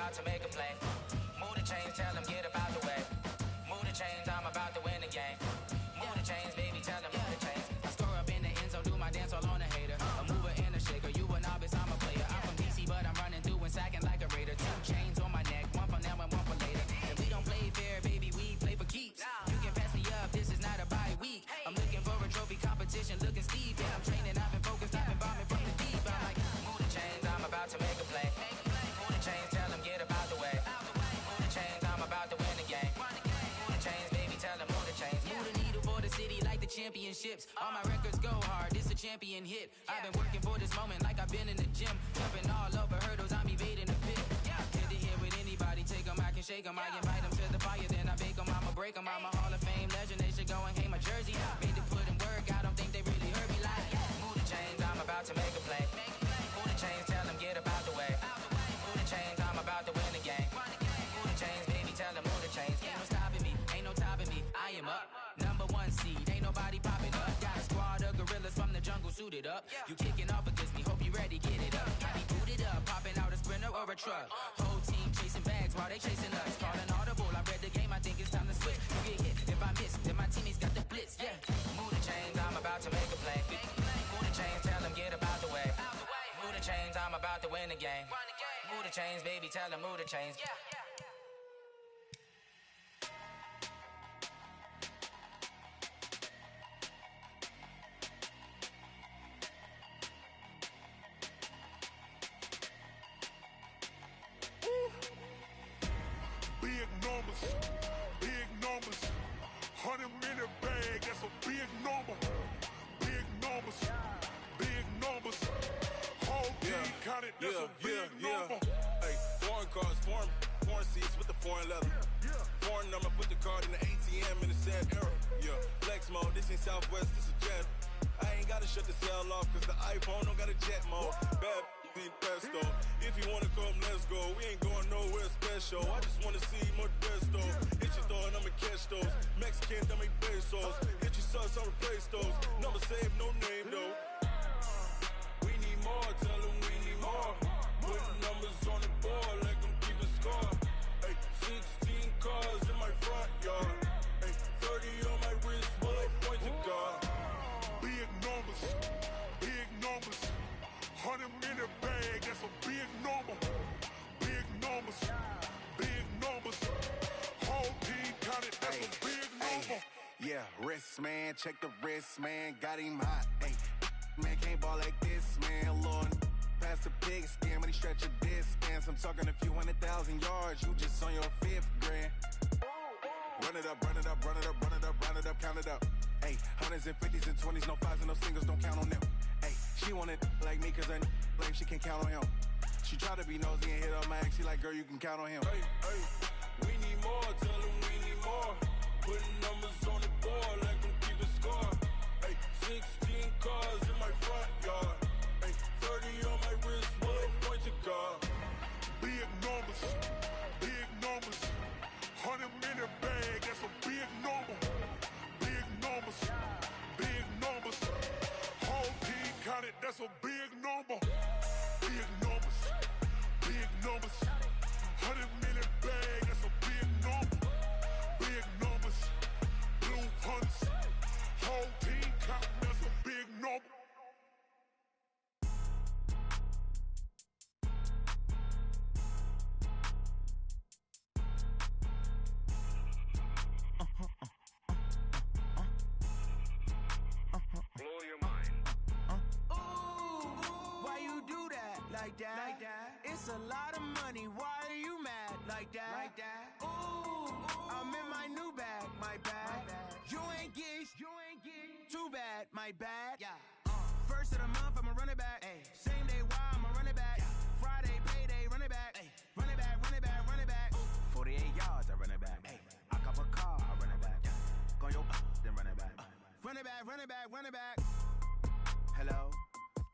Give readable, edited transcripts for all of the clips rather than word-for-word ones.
about to make a play. Move the chains, tell them get about the way. Move the chains, I'm about to win the game. Move the chains, baby, tell them move the chains. I score up in the end zone, do my dance all on a hater. A mover and a shaker, you a novice, I'm a player. I'm from DC, but I'm running through and sacking like a raider. 2 chains on my neck, one for now and one for later. And we don't play fair, baby, we play for keeps. You can pass me up, this is not a bye week. I'm looking for a trophy competition, looking steep. And I'm training, I've been focused, I've been bombing from the deep. I'm like, move the chains, I'm about to make a play. Move the chains, tell them get about the way. Move the chains, I'm about to win the game. Move the chains, baby, tell them move the chains. Move the needle for the city like the championships. All my records go hard, this a champion hit. I've been working for this moment like I've been in the gym. Jumping all over hurdles, I'm evading the pit. Get to here with anybody, take them, I can shake them. I invite them to the fire, then I bake them, I'ma break them. I'm a Hall of Fame legend, they should go and hang my jersey. Made to put in work, I don't think they really heard me like. Move the chains, I'm about to make a play. Move the chains, tell them get about the way. Move the chains, I'm about to win the game. Move the chains, baby, tell them move the chains. Ain't no stopping me, ain't no topping me, I am up. #1 seed, ain't nobody popping up. Got a squad of gorillas from the jungle suited up. You kicking off against me, hope you ready, get it up. I be booted up, popping out a Sprinter or a truck. Whole team chasing bags while they chasing us. Calling audible, I read the game, I think it's time to switch. You get hit, if I miss, then my teammates got the blitz, yeah. Move the chains, I'm about to make a play. Move the chains, tell them get about the way. Move the chains, I'm about to win the game. Move the chains, baby, tell them move the chains. Big numbers, big numbers. 100-minute bag, that's a big number. Big numbers, big numbers. Whole team counted, that's a big number. Hey, foreign cars, foreign seats with the foreign leather. Foreign number, put the card in the ATM in the sad era. Yeah, flex mode, this ain't Southwest, this is jet. I ain't gotta shut the cell off, cause the iPhone don't got a jet mode. Bad ain't pesto. If you wanna come, let's go. We ain't going nowhere special. I just wanna see more desto. Hit your thought, I'ma catch those. Mexican, that make pesos. Hit your sus, I'll replace those. Number saved, no name though. We need more, tell them we need more. Putting numbers on the board like I'm keeping score. Hey, 16 cars in my front yard. Hey, 30 on my wrist, while I point to God. Big numbers, big numbers. 100-minute bag, that's a big number. Big numbers, big numbers. Whole team counted, that's a big number. Yeah, wrist man, check the wrist man, got him hot. Ay, man can't ball like this, man. Lord, past the pig skin, but he stretch a distance. I'm talking a few 100,000 yards, you just on your 5th grand. Run it up, run it up, run it up, run it up, run it up, count it up. Ay, 100s and 50s and 20s, no 5s and no singles, don't count on them. Ay, she want it like me, cause her like she can count on him. She try to be nosy and hit up my ex, she like, girl, you can count on him. Hey, hey, we need more, tell them we need more. Putting numbers on the board like I'm keeping score. Hey, 16 cars in my front yard. Hey, 30 on my wrist, while I point to God. Big numbers, big numbers. 100-minute bag, that's a big number. Big numbers, big numbers. Whole team counted, that's a big number. Big numbers, big numbers. 100-minute bag, that's a big number. Big numbers, blue hunts. Whole team counting, that's a big number. Blow your mind. Ooh, why you do that? Like that? It's a lot of money. Why are you mad? Like that? Ooh, I'm in my new bag. My bad. You ain't get. Too bad. My bad. Yeah. First of the month, I'ma run it back. Ay. Same day, why I'ma run it back. Yeah. Friday, payday, run it back. Ay. Run it back, run it back, run it back. Ooh. 48 yards, I run it back. Ay. I cop a car, I run it back. Yeah. Go your then run it back. Run it back, run it back, run it back. Hello?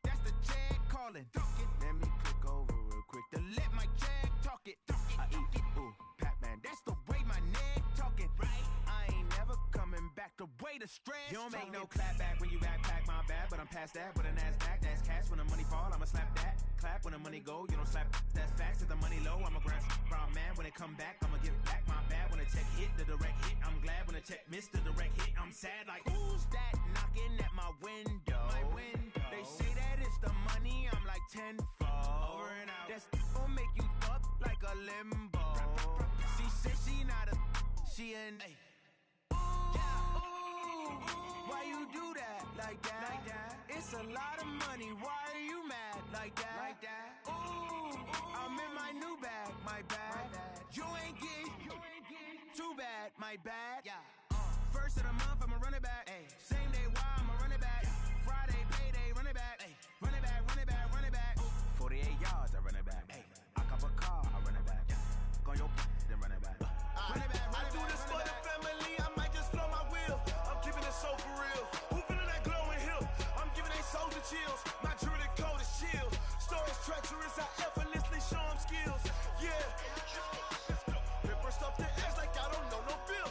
That's the jag calling. Let me click over real quick to let my jag talk it. I eat it, ooh, Pac-Man. That's the way my neck talking. Right? I ain't never coming back the way the stress. You don't make no clap back when you backpack my my bad, but I'm past that. With a NASDAQ, that's cash. When the money fall, I'ma slap that. Clap when the money go, you don't slap. That's facts. If the money low, I'm a ground man. When it come back, I'ma give it back. My bad when the check hit, the direct hit. I'm glad when the check missed the direct hit. I'm sad like, who's that knocking at my window? My window. They say that it's the money, I'm like tenfold. Over and out. That's gon' make you up like a limbo. She said she not a, she an. Why you do that like that? Like that? It's a lot of money. Why are you mad like that? Like that? Ooh, I'm in my new bag. My bad. You ain't get too bad. My bad. Yeah. First of the month, I'ma run it back. Ay. Same day, why I'ma run it back? Yeah. Friday, payday, run it back. Ay. Run it back, run it back, run it back. 48 yards, I run it back. Ay. I cop a car, I run it back. Yeah. On your then run it back. Run it back, run it back. I do this for the family. I might just blow my wheel. I'm keeping it so for real. Who feeling that glowing hill? I'm giving they soldier chills. My jewelry code is chill. Stories treacherous, I effortlessly show them skills. Yeah. Ripper stuff the edge like I don't know no feel.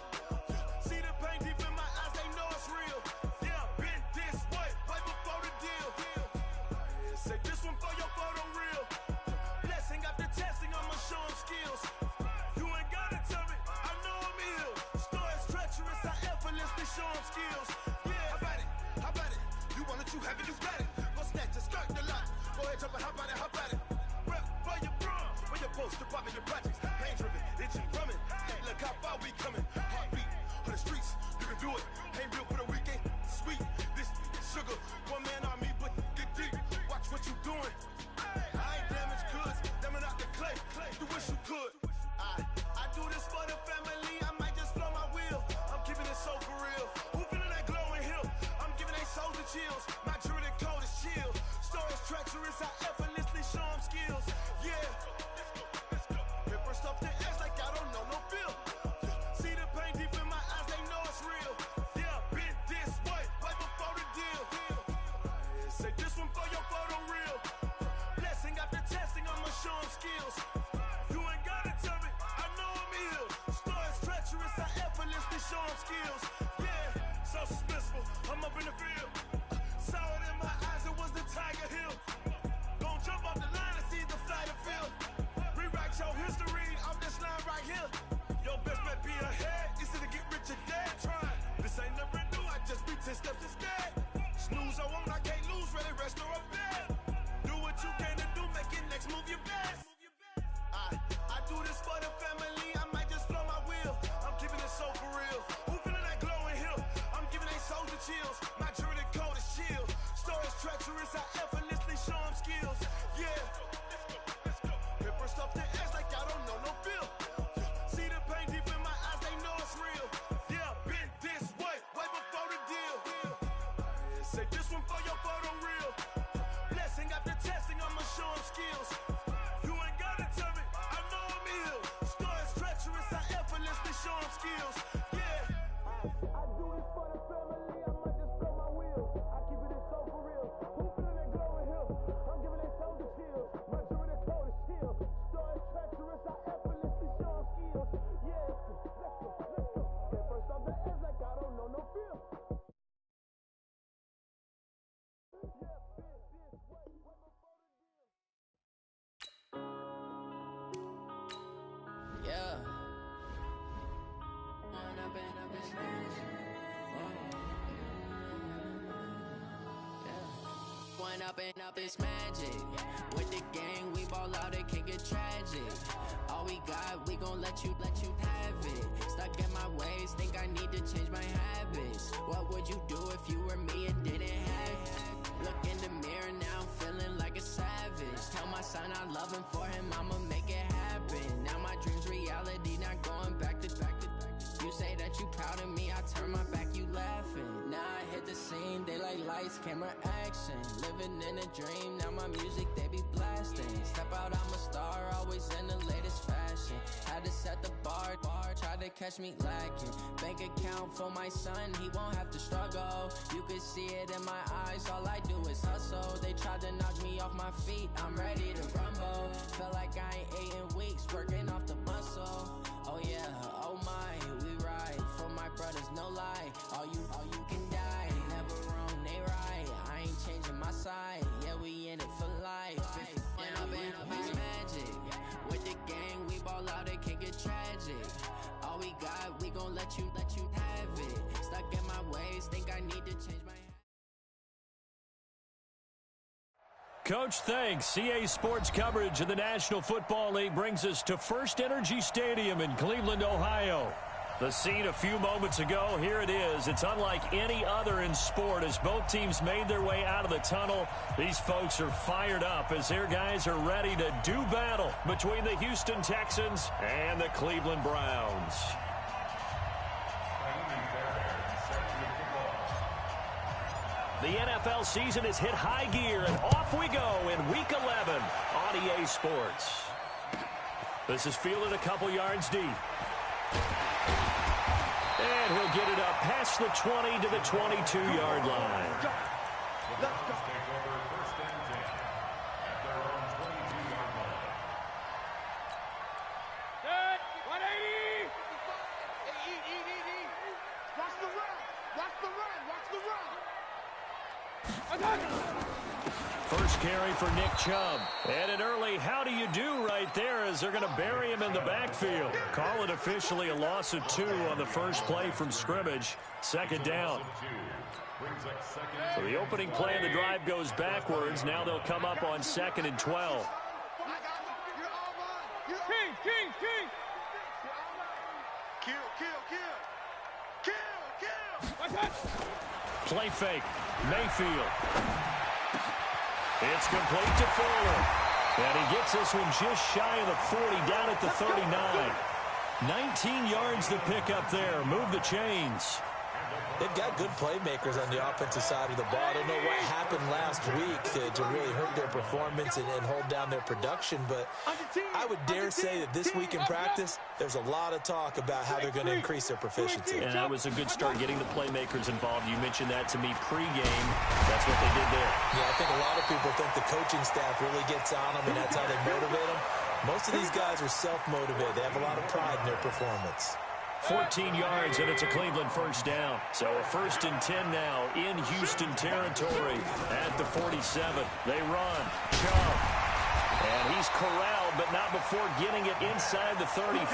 See the pain deep in my eyes, they know it's real. Yeah, been this way, right before the deal. Say this one for your photo real. Blessing after testing, I'ma show them skills. You ain't gotta tell me, I know I'm ill. Stories treacherous, I effortlessly show them skills. Yeah, how about it? You want it, you have it, you got it. Go snatch it, skirt the lot. Go ahead, jump it, how about it? Rep where you from, where you post, the pop in your projects. Pain driven, itching, drumming. Hey, look how far we coming. Heartbeat on the streets, you can do it. Ain't built for the weekend, sweet. This sugar, one man on me, but get deep. Watch what you doing. I ain't damaged goods, damn out the clay. You wish you could. I do this for the family. I might just blow my wheel. I'm keeping it so for real. Who feeling that glowing hill? I'm giving they soldier chills. My jewelry code is chill. Stories treacherous, I effortlessly show them skills. Yeah. Ripper stuff the edge like I don't know no feel. See the pain deep in my eyes, they know it's real. Yeah, been this way, right before the deal. Say this one for your photo real. Blessing after testing, I'ma show them skills. You ain't gotta tell me, I know I'm ill. Stories treacherous, I effortlessly show them skills. Yeah, so suspenseful, I'm up in the field. Saw it in my eyes, it was the Tiger Hill. Gon' jump off the line and see the flight of field. Rewrite your history off this line right here. Your best bet be ahead, easy to get rich or dead. Trying, this ain't never new, I just be 10 steps instead. Snooze I won't, I can't lose, ready, rest or up bed. Do what you can to do, make it next move your best. I do this for the family, I might just blow my wheel. I'm keeping it so for real. Who feeling that glowing hill? I'm giving they soldier chills. My jewelry code is chill. Stories treacherous, I effortlessly show them skills. Yeah. Ripper stuff the edge like I don't know no feel. See the pain deep in my eyes, they know it's real. Yeah, been this way, right before the deal. Say this one for your photo real. Blessing after testing, I'ma show them skills. You ain't gotta tell me, I know I'm ill. Stories treacherous, I effortlessly show them skills. Yeah. I do this for the family, I might just blow my wheel. I keep it so for real. Who feeling that glowing hill? I'm giving they soldier chills. My jewelry code is chill. Stories treacherous, I effortlessly show them skills. Yeah, let's go. Get first off the edge like I don't know no feel. Yeah. One up and up, it's magic. With the gang, we ball out, it can get tragic. All we got, we gon' let you have it. Stuck in my ways, think I need to change my habits. What would you do if you were me and didn't have it? Look in the mirror, now I'm feeling like a savage. Tell my son I love him, for him I'ma make it happen. Now my dream's reality, not going back to. You say that you proud of me, I turn my back, you laughing. Now I hit the scene, they like lights, camera, action. Living in a dream, now my music, they be blasting. Step out, I'm a star, always in the latest fashion. Had to set the bar, try to catch me lacking. Bank account for my son, he won't have to struggle. You could see it in my eyes, all I do is hustle. They tried to knock me off my feet, I'm ready to rumble. Feel like I ain't ate in weeks, working off the muscle. Oh yeah, oh my, we ride for my brothers, no lie. All you can die, never wrong, they right. get tragic. All we got, we gon' let you have it. Stuck in my ways, think I need to change my. Coach, thanks. CA Sports coverage of the National Football League brings us to First Energy Stadium in Cleveland, Ohio. The scene a few moments ago, here it is. It's unlike any other in sport as both teams made their way out of the tunnel. These folks are fired up as their guys are ready to do battle between the Houston Texans and the Cleveland Browns. The NFL season has hit high gear, and off we go in Week 11 on EA Sports. This is fielded a couple yards deep. And he'll get it up past the 20 to the 22-yard line. First carry for Nick Chubb. And an early how do you do right there as they're going to bury him in the backfield. Call it officially a loss of 2 on the first play from scrimmage. Second down. So the opening play of the drive goes backwards. Now they'll come up on 2nd and 12. Play fake. Mayfield. It's complete to Fuller. And he gets this one just shy of the 40, down at the 39. 19 yards to pick up there. Move the chains. They've got good playmakers on the offensive side of the ball. I don't know what happened last week to really hurt their performance and hold down their production, but I would dare say that this week in practice, there's a lot of talk about how they're going to increase their proficiency. And that was a good start getting the playmakers involved. You mentioned that to me pregame. That's what they did there. Yeah, I think a lot of people think the coaching staff really gets on them, and that's how they motivate them. Most of these guys are self-motivated. They have a lot of pride in their performance. 14 yards, and it's a Cleveland first down. So a 1st and 10 now in Houston territory at the 47. They run. Chubb. And he's corralled, but not before getting it inside the 35.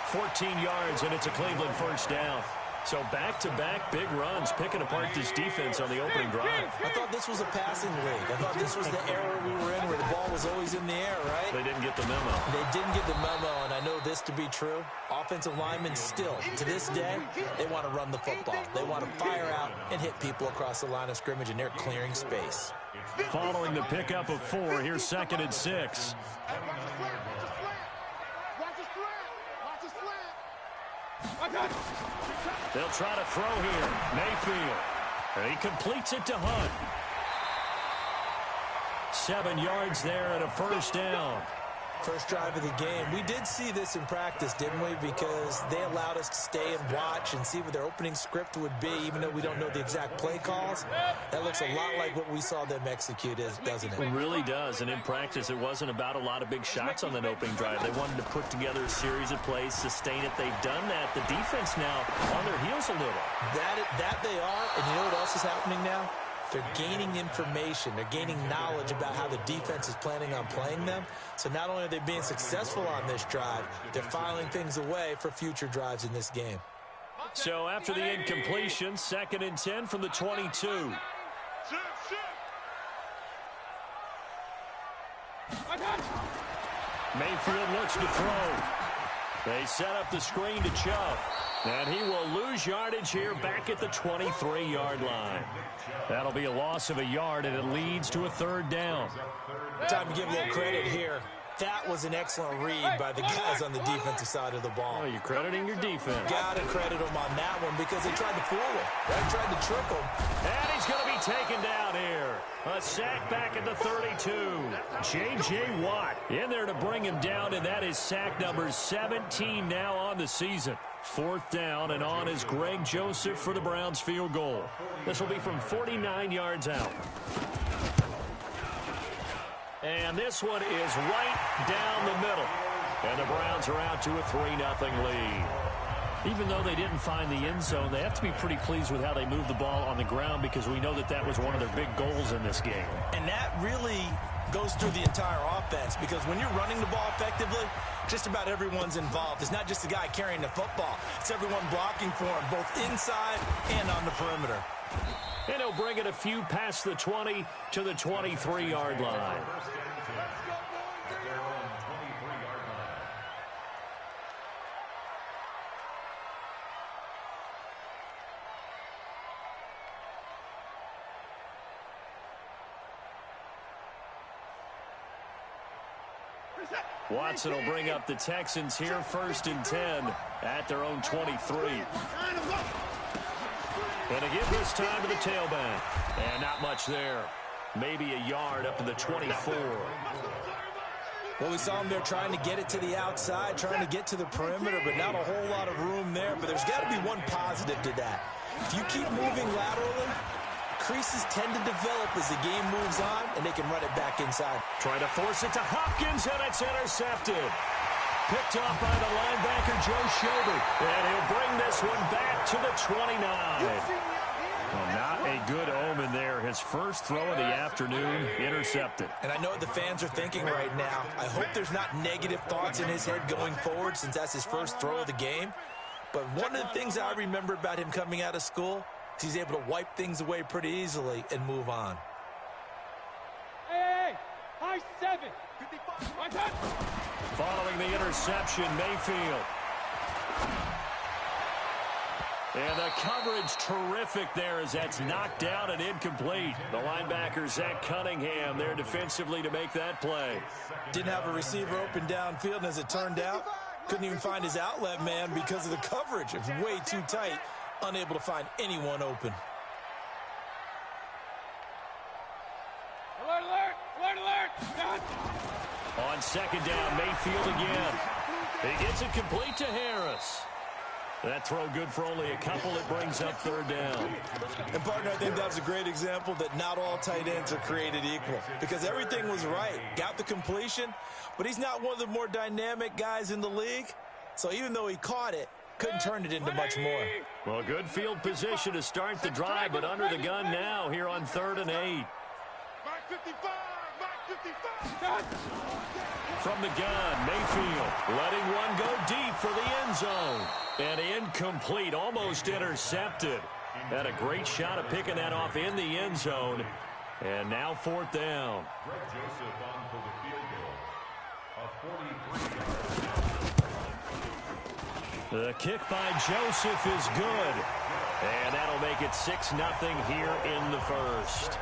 14 yards, and it's a Cleveland first down. So back-to-back big runs, picking apart this defense on the opening drive. I thought this was a passing league. I thought this was the era we were in where the ball was always in the air, right? They didn't get the memo. They didn't get the memo, and I know this to be true. Offensive linemen still, to this day, they want to run the football. They want to fire out and hit people across the line of scrimmage, and they're clearing space. Following the pickup of 4, here's 2nd and 6. They'll try to throw here. Mayfield. And he completes it to Hunt. 7 yards there and a first down. First drive of the game. We did see this in practice, didn't we? Because they allowed us to stay and watch and see what their opening script would be, even though we don't know the exact play calls. That looks a lot like what we saw them execute, doesn't it? It really does. And in practice, it wasn't about a lot of big shots on that opening drive. They wanted to put together a series of plays, sustain it. They've done that. The defense now on their heels a little. That they are. And you know what else is happening now? They're gaining information. They're gaining knowledge about how the defense is planning on playing them. So not only are they being successful on this drive, they're filing things away for future drives in this game. So after the incompletion, 2nd and 10 from the 22. Mayfield looks to throw. They set up the screen to Chubb. And he will lose yardage here back at the 23-yard line. That'll be a loss of a yard, and it leads to a 3rd down. Time to give a little credit here. That was an excellent read by the guys on the defensive side of the ball. Oh, you're crediting your defense. Got to credit them on that one because they tried to fool him. They tried to trick him. And he's going to be taken down here. A sack back at the 32. J.J. Watt in there to bring him down, and that is sack number 17 now on the season. 4th down, and on is Greg Joseph for the Browns field goal. This will be from 49 yards out. And this one is right down the middle. And the Browns are out to a 3-0 lead. Even though they didn't find the end zone, they have to be pretty pleased with how they moved the ball on the ground because we know that that was one of their big goals in this game. And that really goes through the entire offense because when you're running the ball effectively, just about everyone's involved. It's not just the guy carrying the football. It's everyone blocking for him, both inside and on the perimeter. And he'll bring it a few past the 20 to the 23-yard line. Watson will bring up the Texans here, 1st and 10 at their own 23. And again this time to the tailback. And not much there. Maybe a yard up to the 24. Well, we saw him there trying to get it to the outside, trying to get to the perimeter, but not a whole lot of room there. But there's got to be one positive to that. If you keep moving laterally, creases tend to develop as the game moves on, and they can run it back inside. Trying to force it to Hopkins, and it's intercepted. Picked off by the linebacker, Joe Schobert. And he'll bring this one back to the 29. Well, not a good omen there. His first throw of the afternoon, intercepted. And I know what the fans are thinking right now. I hope there's not negative thoughts in his head going forward since that's his first throw of the game. But one of the things I remember about him coming out of school, he's able to wipe things away pretty easily and move on. Hey, high 7. 55. My touch. Following the interception, Mayfield. And the coverage terrific there as that's knocked down and incomplete. The linebacker, Zach Cunningham, there defensively to make that play. Didn't have a receiver open downfield, and as it turned out, couldn't even find his outlet man because of the coverage. It was way too tight. Unable to find anyone open. Alert, alert, alert, alert. On 2nd down, Mayfield again. He gets it complete to Harris. That throw good for only a couple. It brings up 3rd down. And, partner, I think that was a great example that not all tight ends are created equal because everything was right. Got the completion, but he's not one of the more dynamic guys in the league. So even though he caught it, couldn't turn it into much more. Well, good field position to start the drive, but under the gun now here on 3rd and 8. Mark 55, Mark 55. From the gun, Mayfield letting one go deep for the end zone. And incomplete, almost intercepted. Had a great shot at picking that off in the end zone. And now 4th down. The kick by Joseph is good. And that'll make it 6-0 here in the first.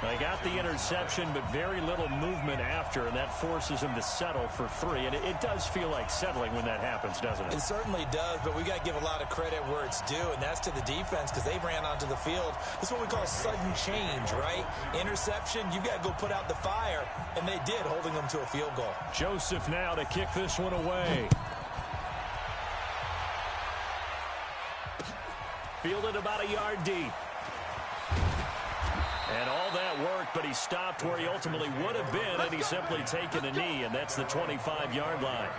They got the interception, but very little movement after, and that forces him to settle for 3. And it does feel like settling when that happens, doesn't it? It certainly does, but we got to give a lot of credit where it's due, and that's to the defense because they ran onto the field. This is what we call sudden change, right? Interception, you got to go put out the fire, and they did, holding them to a field goal. Joseph now to kick this one away. Fielded about a yard deep. And all that worked, but he stopped where he ultimately would have been, and he's simply taken a knee, and that's the 25-yard line.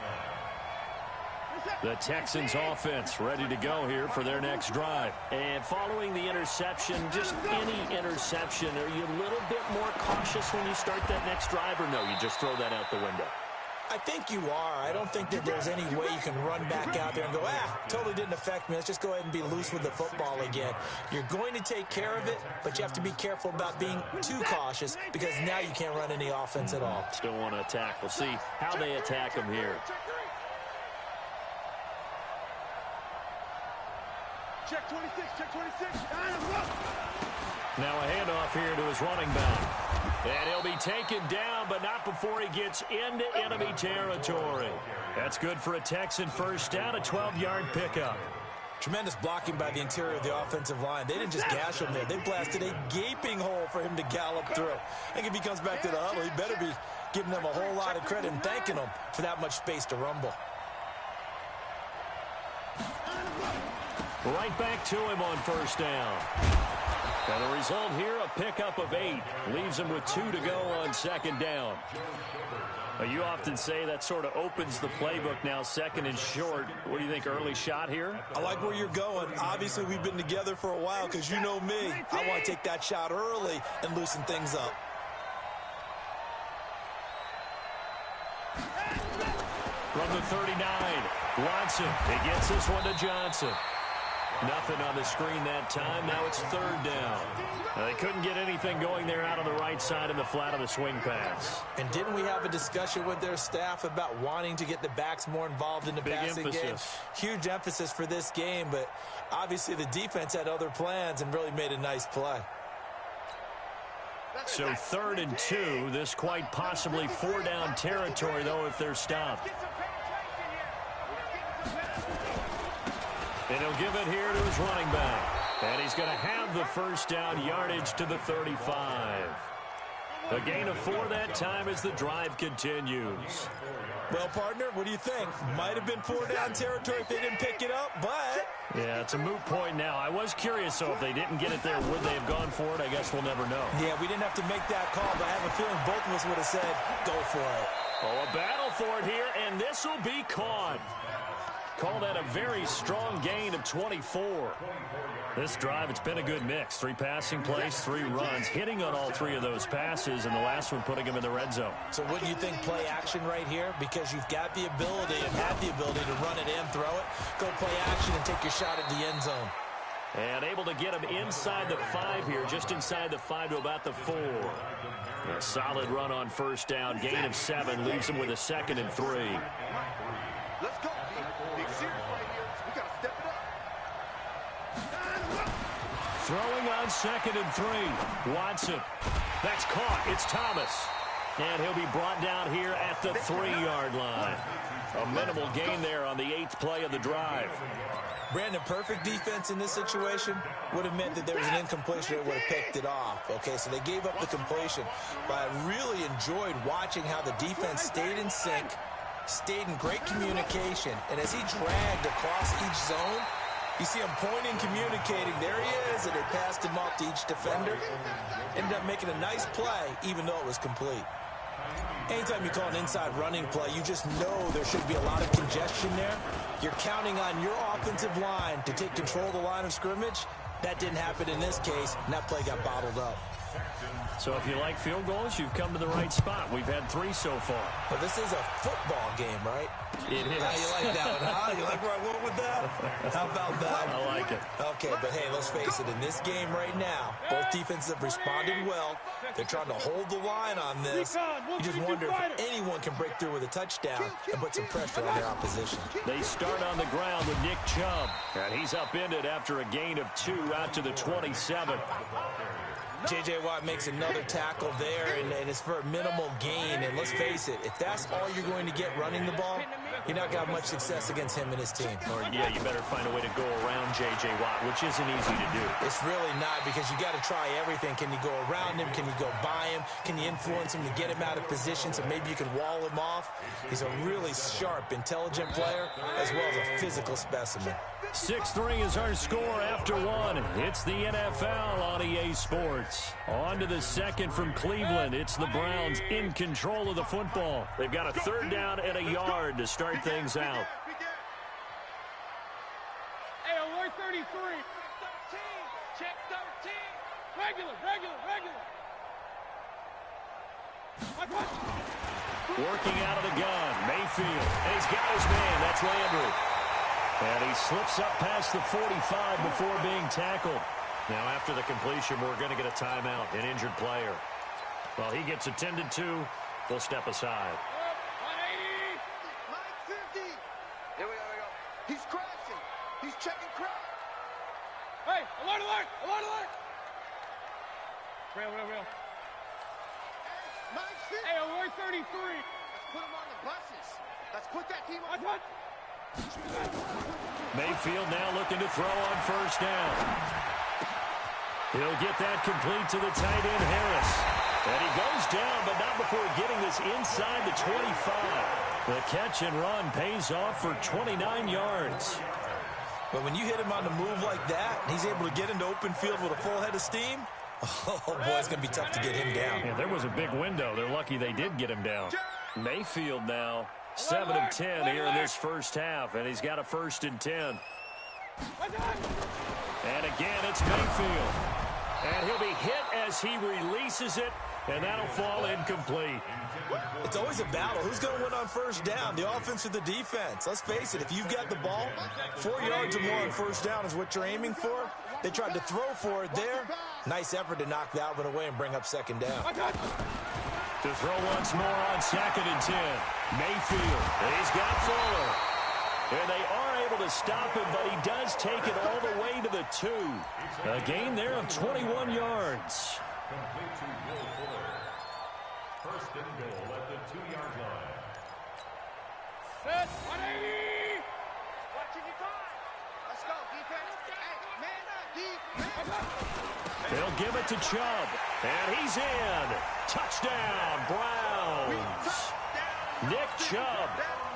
The Texans offense ready to go here for their next drive. And following the interception, just any interception, are you a little bit more cautious when you start that next drive, or no, you just throw that out the window? I think you are. I don't think that there's any way you can run back out there and go, totally didn't affect me. Let's just go ahead and be loose with the football again. You're going to take care of it, but you have to be careful about being too cautious because now you can't run any offense at all. Still want to attack. We'll see how they attack him here. Check 26, check 26. Now a handoff here to his running back. And he'll be taken down, but not before he gets into enemy territory. That's good for a Texan first down, a 12-yard pickup. Tremendous blocking by the interior of the offensive line. They didn't just gash him there. They blasted a gaping hole for him to gallop through. I think if he comes back to the huddle, he better be giving them a whole lot of credit and thanking them for that much space to rumble. Right back to him on first down. And the result here, a pickup of 8. Leaves him with 2 to go on second down. You often say that sort of opens the playbook now, second and short. What do you think, early shot here? I like where you're going. Obviously, we've been together for a while because you know me. I want to take that shot early and loosen things up. From the 39, Watson. He gets this one to Johnson. Nothing on the screen that time. Now it's third down. Now they couldn't get anything going there out on the right side in the flat of the swing pass. And didn't we have a discussion with their staff about wanting to get the backs more involved in the passing game? Huge emphasis for this game, but obviously the defense had other plans and really made a nice play. So 3rd and 2. This quite possibly 4-down territory, though, if they're stopped. And he'll give it here to his running back. And he's going to have the first down, yardage to the 35. A gain of 4 that time as the drive continues. Well, partner, what do you think? Might have been 4-down territory if they didn't pick it up, but... Yeah, it's a moot point now. I was curious, so if they didn't get it there, would they have gone for it? I guess we'll never know. Yeah, we didn't have to make that call, but I have a feeling both of us would have said, go for it. Oh, a battle for it here, and this will be caught. Call that a very strong gain of 24. This drive, it's been a good mix. 3 passing plays, 3 runs, hitting on all 3 of those passes, and the last one putting him in the red zone. So wouldn't you think play action right here? Because you've got the ability and have the ability to run it in, throw it, go play action and take your shot at the end zone. And able to get him inside the 5 here, just inside the 5 to about the 4. A solid run on first down, gain of 7, leaves him with a 2nd and 3. Let's go. Big series right here. We got to step it up. Throwing on 2nd and 3. Watson. That's caught. It's Thomas. And he'll be brought down here at the 3-yard line. A minimal gain there on the 8th play of the drive. Brandon, perfect defense in this situation would have meant that there was an incompletion that would have picked it off. Okay, so they gave up the completion. But I really enjoyed watching how the defense stayed in sync, stayed in great communication, and as he dragged across each zone, you see him pointing, communicating. There he is, and they passed him off to each defender. Ended up making a nice play, even though it was complete. Anytime you call an inside running play, you just know there should be a lot of congestion there. You're counting on your offensive line to take control of the line of scrimmage. That didn't happen in this case, and that play got bottled up. So if you like field goals, you've come to the right spot. We've had 3 so far. Well, this is a football game, right? It is. How you like that one, huh? You like where I went with that? How about that? I like it. Okay, but hey, let's face it. In this game right now, both defenses have responded well. They're trying to hold the line on this. You just wonder if anyone can break through with a touchdown and put some pressure on their opposition. They start on the ground with Nick Chubb. And he's upended after a gain of 2 out to the 27. J.J. Watt makes another tackle there, and it's for a minimal gain. And let's face it, if that's all you're going to get running the ball, you're not going to have much success against him and his team. Or, yeah, you better find a way to go around J.J. Watt, which isn't easy to do. It's really not, because you got to try everything. Can you go around him? Can you go by him? Can you influence him to get him out of position so maybe you can wall him off? He's a really sharp, intelligent player, as well as a physical specimen. 6-3 is our score after 1. It's the NFL on EA Sports. On to the second from Cleveland. It's the Browns in control of the football. They've got a 3rd down and a yard to start things out. Hey, alert 33. 13. Check 13. Regular. Working out of the gun. Mayfield. And he's got his man. That's Landry. And he slips up past the 45 before being tackled. Now, after the completion, we're going to get a timeout, an injured player. Well, he gets attended to. They'll step aside. 180. 950. Here we go. He's crashing. He's checking crash. Hey, alert. Real. 950. Hey, alert 33. Let's put him on the buses. Let's put that team on. What? Mayfield now looking to throw on first down. He'll get that complete to the tight end, Harris. And he goes down, but not before getting this inside the 25. The catch and run pays off for 29 yards. But when you hit him on the move like that, and he's able to get into open field with a full head of steam, oh, boy, it's going to be tough to get him down. Yeah, there was a big window. They're lucky they did get him down. Mayfield now, 7 of 10 here in this first half, and he's got a 1st and 10. And again, it's Mayfield. And he'll be hit as he releases it, and that'll fall incomplete. It's always a battle. Who's going to win on first down, the offense or the defense? Let's face it, if you've got the ball, 4 yards or more on first down is what you're aiming for. They tried to throw for it there. Nice effort to knock that one away and bring up 2nd down. To throw once more on 2nd and 10. Mayfield, he's got Fuller. And they are able to stop him, but he does take it all the way to the 2. A gain there of 21 yards. Complete to Will Fuller. 1st and goal at the 2-yard line. Set, 180. Watching your time. Let's go, defense. Hey, man up, defense. They'll give it to Chubb, and he's in. Touchdown, Browns. Nick Chubb,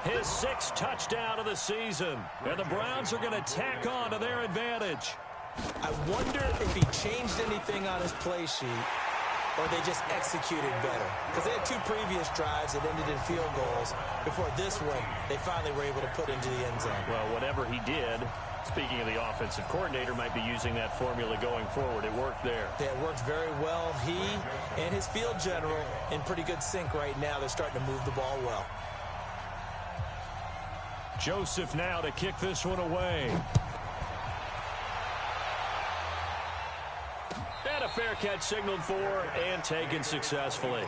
his 6th touchdown of the season. And the Browns are going to tack on to their advantage. I wonder if he changed anything on his play sheet or they just executed better. Because they had 2 previous drives that ended in field goals. Before this one, they finally were able to put into the end zone. Well, whatever he did, speaking of the offensive coordinator, might be using that formula going forward. It worked there. Yeah, it worked very well. He and his field general in pretty good sync right now. They're starting to move the ball well. Joseph now to kick this one away. And a fair catch signaled for and taken successfully.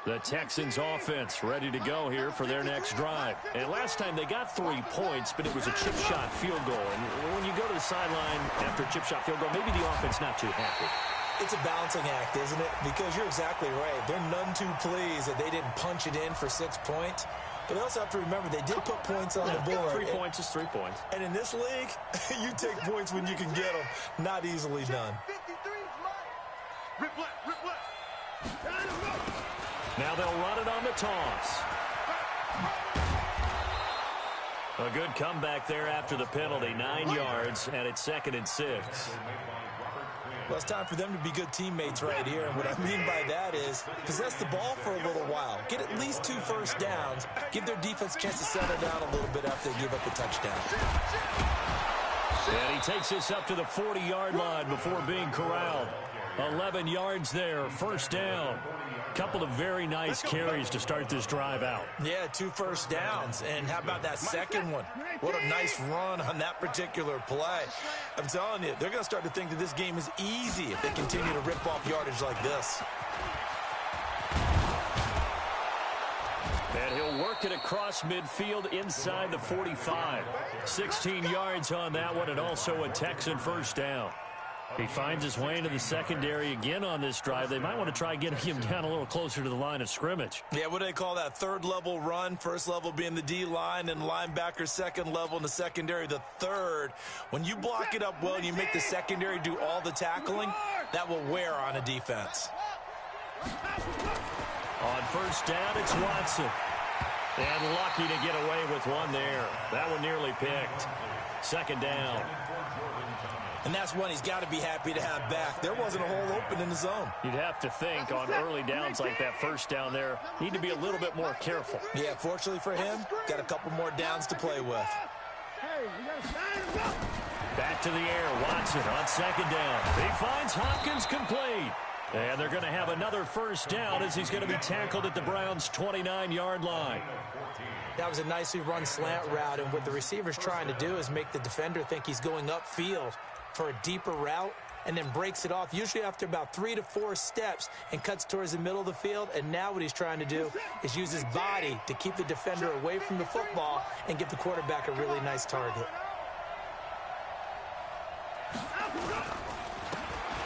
The Texans offense ready to go here for their next drive. And last time they got 3 points, but it was a chip shot field goal. And when you go to the sideline after a chip shot field goal, maybe the offense not too happy. It's a balancing act, isn't it? Because you're exactly right. They're none too pleased that they didn't punch it in for 6 points. But they also have to remember they did put points on the board. 3 points is 3 points. And in this league, you take points when you can get them. Not easily done. Now they'll run it on the toss. A good comeback there after the penalty. 9 yards, and it's 2nd and 6. Well, it's time for them to be good teammates right here. And what I mean by that is possess the ball for a little while. Get at least 2 first downs. Give their defense a chance to settle down a little bit after they give up the touchdown. And he takes this up to the 40-yard line before being corralled. 11 yards there, 1st down. Couple of very nice carries to start this drive out. Yeah, 2 first downs. And how about that second one? What a nice run on that particular play. I'm telling you, they're going to start to think that this game is easy if they continue to rip off yardage like this. And he'll work it across midfield inside the 45. 16 yards on that one, and also a Texan 1st down. He finds his way into the secondary again on this drive. They might want to try getting him down a little closer to the line of scrimmage. Yeah, what do they call that? 3rd level run. 1st level being the D-line, and linebacker 2nd level, and the secondary the 3rd. When you block it up well and you make the secondary do all the tackling, that will wear on a defense. On 1st down, it's Watson. And lucky to get away with one there. That one nearly picked. 2nd down. And that's one he's got to be happy to have back. There wasn't a hole open in the zone. You'd have to think on early downs like that 1st down there, need to be a little bit more careful. Yeah, fortunately for him, got a couple more downs to play with. Back to the air, Watson on 2nd down. He finds Hopkins complete. And they're going to have another 1st down as he's going to be tackled at the Browns' 29-yard line. That was a nicely run slant route, and what the receiver's trying to do is make the defender think he's going upfield for a deeper route, and then breaks it off, usually after about 3 to 4 steps, and cuts towards the middle of the field. And now what he's trying to do is use his body to keep the defender away from the football and give the quarterback a really nice target.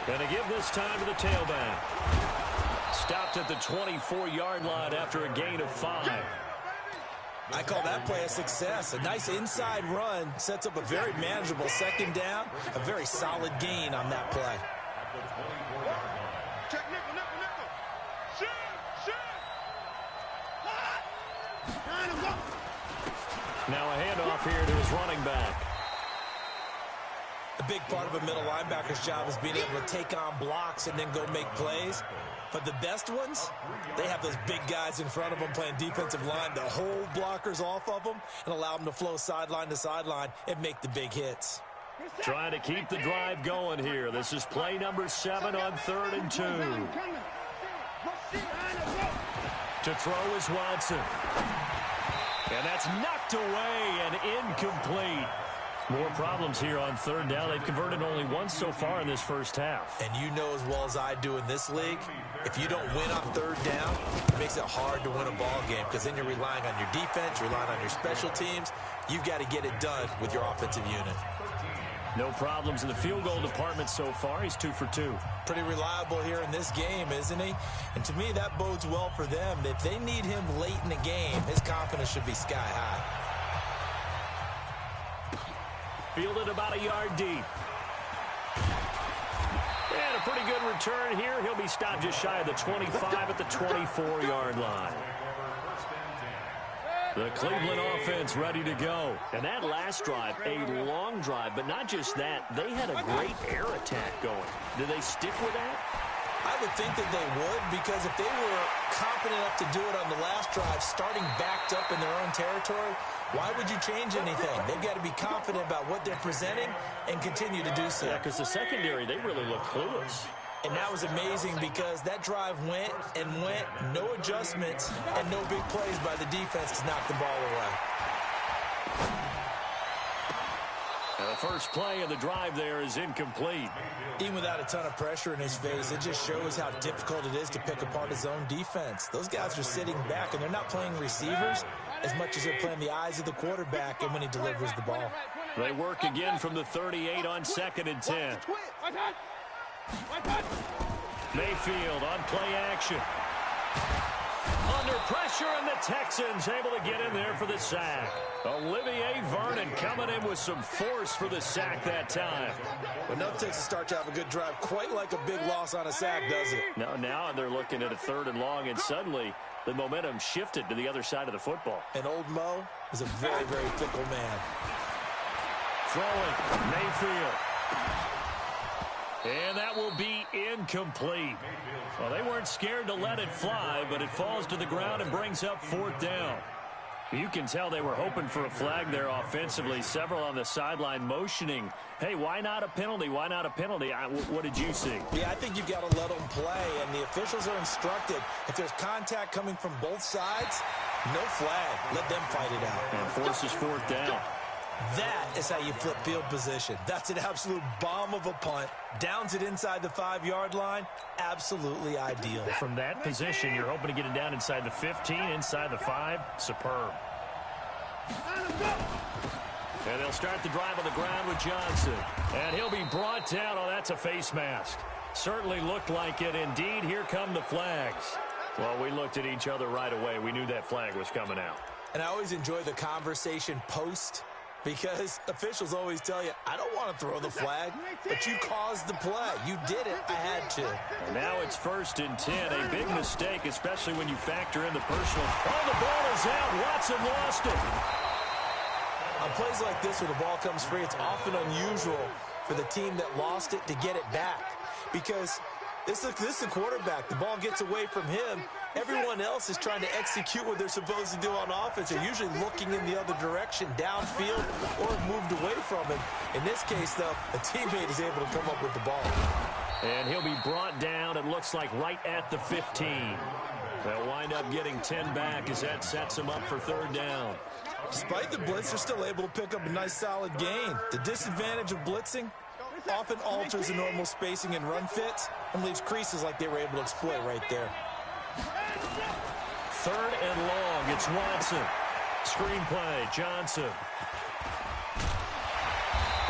Going to give this time to the tailback. Stopped at the 24-yard line after a gain of 5. I call that play a success. A nice inside run sets up a very manageable 2nd down. A very solid gain on that play. Check nickel, nickel, nickel. Shoot. Now a handoff here to his running back. A big part of a middle linebacker's job is being able to take on blocks and then go make plays. But the best ones, they have those big guys in front of them playing defensive line to hold blockers off of them and allow them to flow sideline to sideline and make the big hits. Trying to keep the drive going here. This is play number 7 on 3rd and 2. To throw is Watson. And that's knocked away and incomplete. More problems here on 3rd down. They've converted only once so far in this first half. And you know as well as I do in this league, if you don't win on 3rd down, it makes it hard to win a ball game because then you're relying on your defense, you're relying on your special teams. You've got to get it done with your offensive unit. No problems in the field goal department so far. He's 2 for 2. Pretty reliable here in this game, isn't he? And to me, that bodes well for them. If they need him late in the game, his confidence should be sky high. Fielded about a yard deep. And a pretty good return here. He'll be stopped just shy of the 25 at the 24-yard line. The Cleveland offense ready to go. And that last drive, a long drive, but not just that. They had a great air attack going. Do they stick with that? I would think that they would, because if they were confident enough to do it on the last drive, starting backed up in their own territory, why would you change anything? They've got to be confident about what they're presenting and continue to do so. Yeah, because the secondary, they really look clueless. And that was amazing because that drive went and went, no adjustments, and no big plays by the defense to knock the ball away. And the first play of the drive there is incomplete. Even without a ton of pressure in his face, it just shows how difficult it is to pick apart his own defense. Those guys are sitting back, and they're not playing receivers as much as they're playing the eyes of the quarterback and when he delivers the ball. They work again from the 38 on 2nd and 10. Mayfield on play action. Under pressure, and the Texans able to get in there for the sack. Olivier Vernon coming in with some force for the sack that time. But no Texas start to have a good drive, quite like a big loss on a sack, does it? No, now they're looking at a 3rd and long, and suddenly the momentum shifted to the other side of the football. And old Mo is a very, very fickle man. Throwing, Mayfield. And that will be incomplete. Well, they weren't scared to let it fly, but it falls to the ground and brings up 4th down. You can tell they were hoping for a flag there offensively. Several on the sideline motioning, hey, why not a penalty? Why not a penalty? What did you see? Yeah, I think you've got to let them play, and the officials are instructed. If there's contact coming from both sides, no flag. Let them fight it out. And forces 4th down. That is how you flip field position. That's an absolute bomb of a punt. Downs it inside the 5-yard line. Absolutely ideal. From that position, you're hoping to get it down inside the 15, inside the 5. Superb. And they'll start the drive on the ground with Johnson. And he'll be brought down. Oh, that's a face mask. Certainly looked like it. Indeed, here come the flags. Well, we looked at each other right away. We knew that flag was coming out. And I always enjoy the conversation post, because officials always tell you, I don't want to throw the flag, but you caused the play. You did it. I had to. And now it's 1st and 10. A big mistake, especially when you factor in the personal. Oh, the ball is out. Watson lost it. On plays like this where the ball comes free, it's often unusual for the team that lost it to get it back, because this is the quarterback. The ball gets away from him. Everyone else is trying to execute what they're supposed to do on offense. They're usually looking in the other direction, downfield, or moved away from him. In this case, though, a teammate is able to come up with the ball. And he'll be brought down, it looks like, right at the 15. They'll wind up getting 10 back as that sets them up for 3rd down. Despite the blitz, they're still able to pick up a nice, solid gain. The disadvantage of blitzing often alters the normal spacing and run fits and leaves creases like they were able to exploit right there. 3rd and long, it's Watson. Screenplay, Johnson.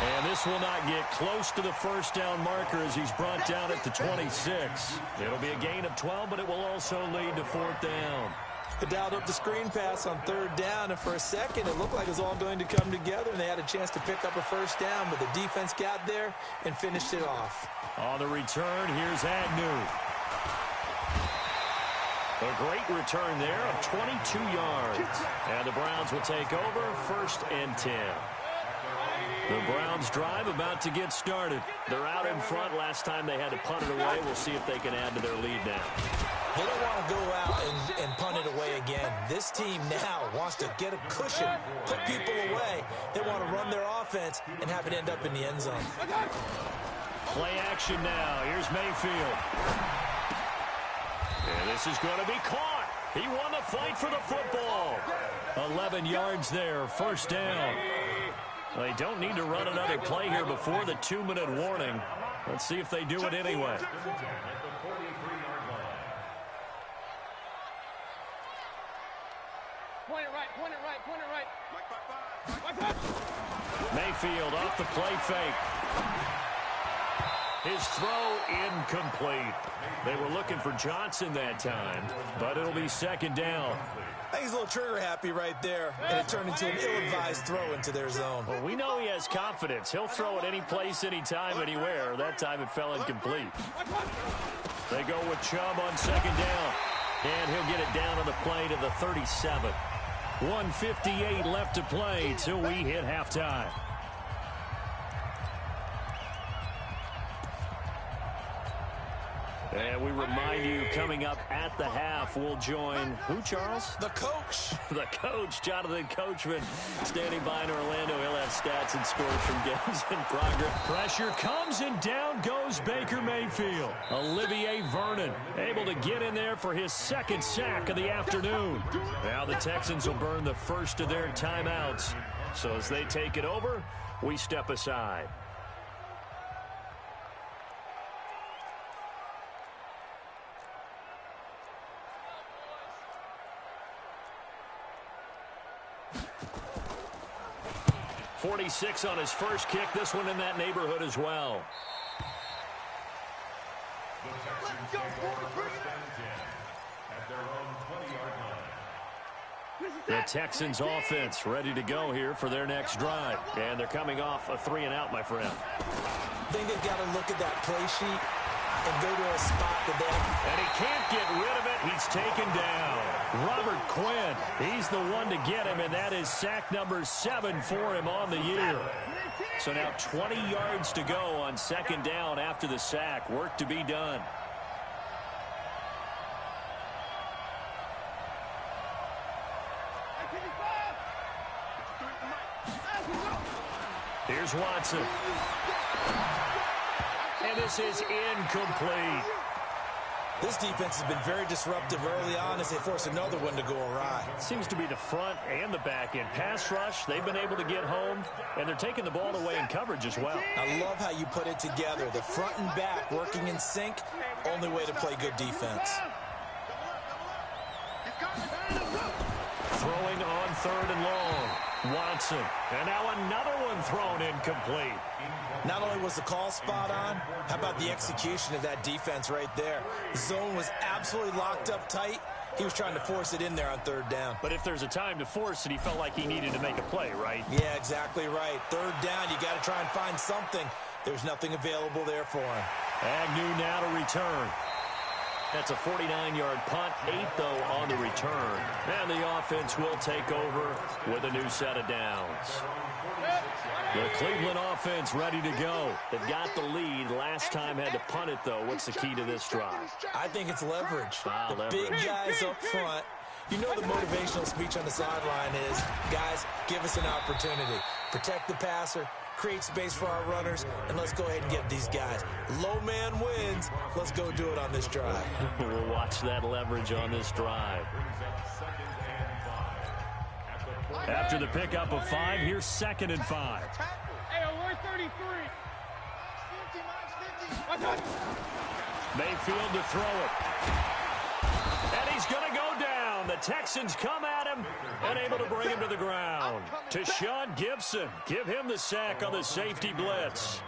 And this will not get close to the 1st down marker as he's brought down at the 26. It'll be a gain of 12, but it will also lead to 4th down. They dialed up the screen pass on 3rd down, and for a second it looked like it was all going to come together, and they had a chance to pick up a 1st down, but the defense got there and finished it off. On the return, here's Agnew. A great return there of 22 yards. And the Browns will take over 1st and 10. The Browns drive about to get started. They're out in front. Last time they had to punt it away. We'll see if they can add to their lead now. They don't want to go out and punt it away again. This team now wants to get a cushion, put people away. They want to run their offense and have it end up in the end zone. Play action now. Here's Mayfield. And this is going to be caught. He won the fight for the football. 11 yards there, 1st down. They don't need to run another play here before the 2-minute warning. Let's see if they do it anyway. Point it right. Mayfield off the play fake. His throw incomplete. They were looking for Johnson that time, but it'll be 2nd down. I think he's a little trigger happy right there, and it turned into an ill-advised throw into their zone. Well, we know he has confidence. He'll throw it any place, anytime, anywhere. That time it fell incomplete. They go with Chubb on 2nd down, and he'll get it down on the play to the 37. 1:58 left to play till we hit halftime. And we remind you, coming up at the half, we'll join who, Charles? The coach. The coach, Jonathan Coachman, standing by in Orlando. He'll have stats and scores from games in progress. Pressure comes, and down goes Baker Mayfield. Olivier Vernon able to get in there for his 2nd sack of the afternoon. Now the Texans will burn the first of their timeouts. So as they take it over, we step aside. .46 on his first kick. This one in that neighborhood as well. The Texans take over 1st and 10 at their own 20-yard line. The Texans offense ready to go here for their next drive. And they're coming off a 3-and-out, my friend. I think they've got to look at that play sheet and go to a spot that they have. And he can't get rid of it. He's taken down. Robert Quinn, he's the one to get him, and that is sack number 7 for him on the year. So now 20 yards to go on 2nd down after the sack. Work to be done. Here's Watson. And this is incomplete. This defense has been very disruptive early on as they force another one to go awry. Seems to be the front and the back end. Pass rush, they've been able to get home, and they're taking the ball away in coverage as well. I love how you put it together. The front and back working in sync, only way to play good defense. Throwing on 3rd and long. Watson. And now another one thrown incomplete. Not only was the call spot on, how about the execution of that defense right there? The zone was absolutely locked up tight. He was trying to force it in there on 3rd down. But if there's a time to force it, he felt like he needed to make a play, right? Yeah, exactly right. 3rd down, you got to try and find something. There's nothing available there for him. Agnew now to return. That's a 49-yard punt, 8, though, on the return. And the offense will take over with a new set of downs. The Cleveland offense ready to go. They've got the lead. Last time had to punt it, though. What's the key to this drive? I think it's leverage. The leverage. Big guys up front. You know the motivational speech on the sideline is, guys, give us an opportunity. Protect the passer, create space for our runners, and let's go ahead and get these guys. Low man wins. Let's go do it on this drive. We'll watch that leverage on this drive. After the pickup of 5, here's 2nd and 5. Hey, we're 33. Mayfield to throw it. And he's going to go down. The Texans come at him and able to bring him to the ground. To Sean Gibson. Give him the sack on the safety blitz.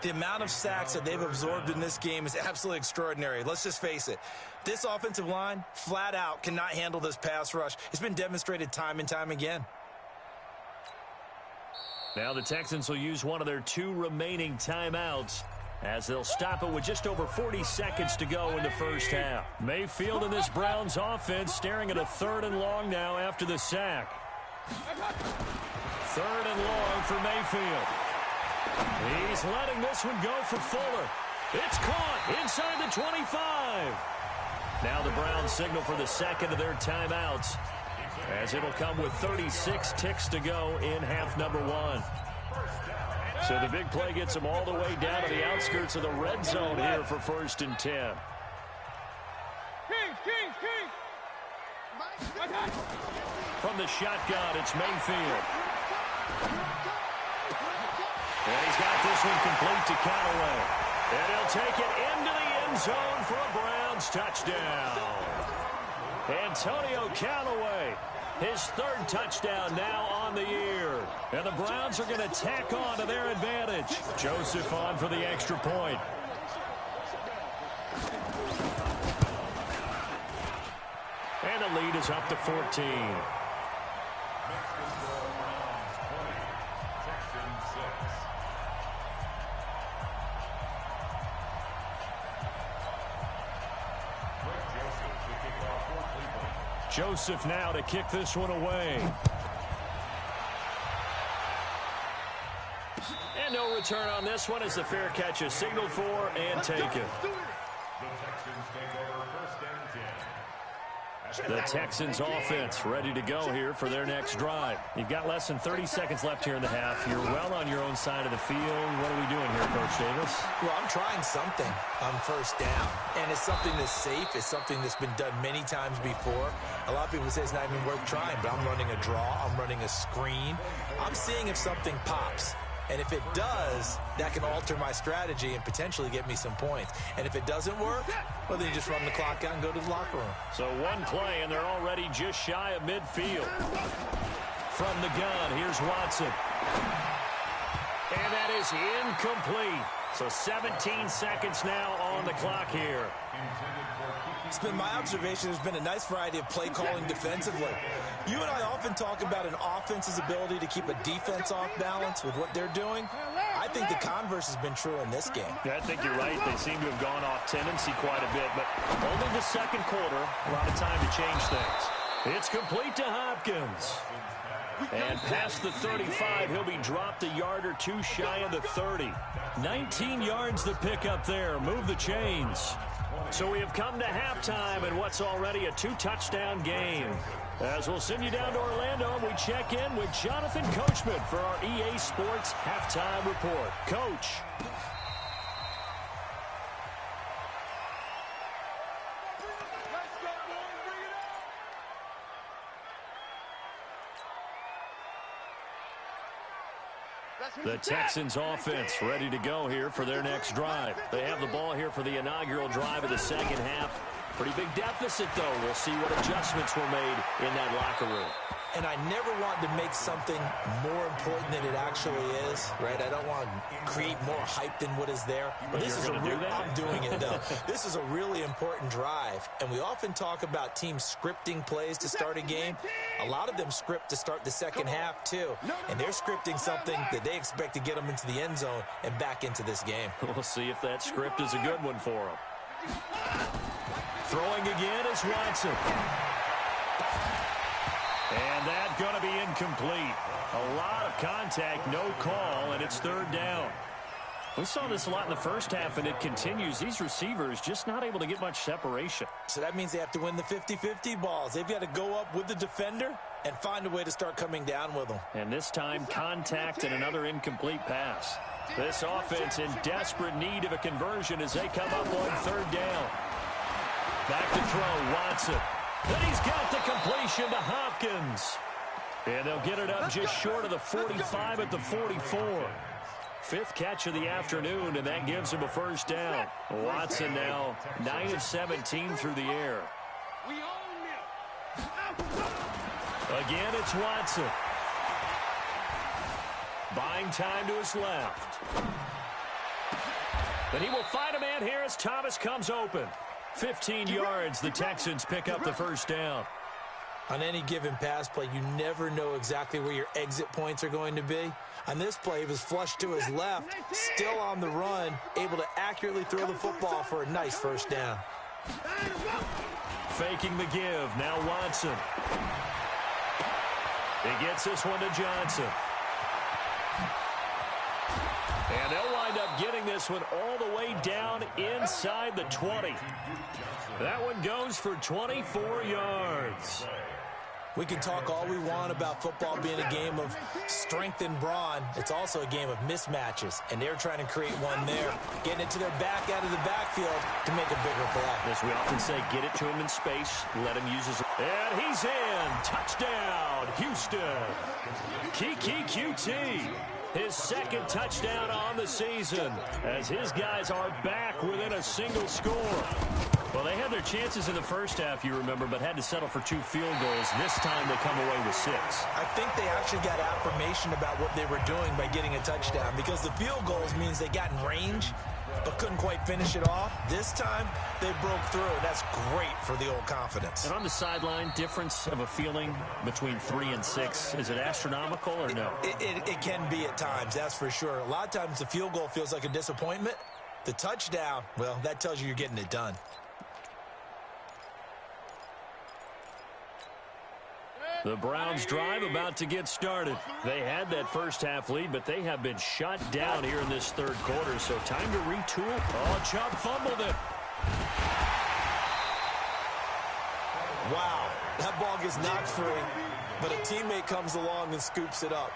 The amount of sacks that they've absorbed in this game is absolutely extraordinary. Let's just face it. This offensive line, flat out, cannot handle this pass rush. It's been demonstrated time and time again. Now the Texans will use one of their 2 remaining timeouts. as they'll stop it with just over 40 seconds to go in the first half. Mayfield and this Browns offense staring at a 3rd and long now after the sack. 3rd and long for Mayfield. He's letting this one go for Fuller. It's caught inside the 25. Now the Browns signal for the second of their timeouts, as it'll come with 36 ticks to go in half number 1. So the big play gets them all the way down to the outskirts of the red zone here for 1st and 10. From the shotgun, it's Mayfield. And he's got this one complete to Callaway. And he'll take it into the end zone for a Browns touchdown. Antonio Callaway, his 3rd touchdown now on the year. And the Browns are going to tack on to their advantage. Joseph on for the extra point. And the lead is up to 14. Joseph now to kick this one away. And no return on this one as the fair catch is signaled for and taken. The Texans offense ready to go here for their next drive. You've got less than 30 seconds left here in the half. You're well on your own side of the field. What are we doing here, Coach Davis? Well, I'm trying something on 1st down, and it's something that's safe. It's something that's been done many times before. A lot of people say it's not even worth trying, but I'm running a draw. I'm running a screen. I'm seeing if something pops. And if it does, that can alter my strategy and potentially get me some points. And if it doesn't work, well, then you just run the clock out and go to the locker room. So one play, and they're already just shy of midfield. From the gun, here's Watson. And that is incomplete. So 17 seconds now on the clock here. It's been my observation there's been a nice variety of play calling defensively. You and I often talk about an offense's ability to keep a defense off balance with what they're doing. I think the converse has been true in this game. Yeah, I think you're right. They seem to have gone off tendency quite a bit, but only the second quarter, a lot of time to change things. It's complete to Hopkins. And past the 35, he'll be dropped a yard or two shy of the 30. 19 yards to pick up there. Move the chains. So we have come to halftime in what's already a 2-touchdown game. As we'll send you down to Orlando, and we check in with Jonathan Coachman for our EA Sports Halftime Report. Coach. The Texans offense ready to go here for their next drive. They have the ball here for the inaugural drive of the second half. Pretty big deficit, though. We'll see what adjustments were made in that locker room. And I never want to make something more important than it actually is, right? I don't want to create more hype than what is there. But this is I'm doing it, though. This is a really important drive. And we often talk about teams scripting plays to start a game. A lot of them script to start the second half, too. And they're scripting something that they expect to get them into the end zone and back into this game. We'll see if that script is a good one for them. Throwing again is Watson. And that's going to be incomplete. A lot of contact, no call, and it's 3rd down. We saw this a lot in the first half, and it continues. These receivers just not able to get much separation. So that means they have to win the 50-50 balls. They've got to go up with the defender and find a way to start coming down with them. And this time, contact and another incomplete pass. This offense in desperate need of a conversion as they come up on 3rd down. Back to throw, Watson. Then he's got the completion to Hopkins. And they'll get it up just short of the 45 at the 44. 5th catch of the afternoon, and that gives him a 1st down. Watson now 9 of 17 through the air. Again, it's Watson. Buying time to his left. And he will find a man here as Thomas comes open. 15 yards, the Texans pick up the 1st down. On any given pass play, you never know exactly where your exit points are going to be. On this play, he was flushed to his left, still on the run, able to accurately throw the football for a nice first down. Faking the give. Now Watson. He gets this one to Johnson. And they'll wind up getting this one all the way down inside the 20. That one goes for 24 yards. We can talk all we want about football being a game of strength and brawn. It's also a game of mismatches, and they're trying to create one there, getting it to their back out of the backfield to make a bigger play. As we often say, get it to him in space, let him use his... And he's in! Touchdown, Houston! Kiki QT, his second touchdown on the season, as his guys are back within a single score. Well, they had their chances in the first half, you remember, but had to settle for 2 field goals. This time they come away with 6. I think they actually got affirmation about what they were doing by getting a touchdown, because the field goals means they got in range but couldn't quite finish it off. This time they broke through, and that's great for the old confidence. And on the sideline, difference of a feeling between 3 and 6, is it astronomical or no? It can be at times, that's for sure. A lot of times the field goal feels like a disappointment. The touchdown, well, that tells you you're getting it done. The Browns drive about to get started. They had that first half lead, but they have been shut down here in this third quarter, so time to retool. Oh, Chubb fumbled it. Wow, that ball gets knocked free, but a teammate comes along and scoops it up.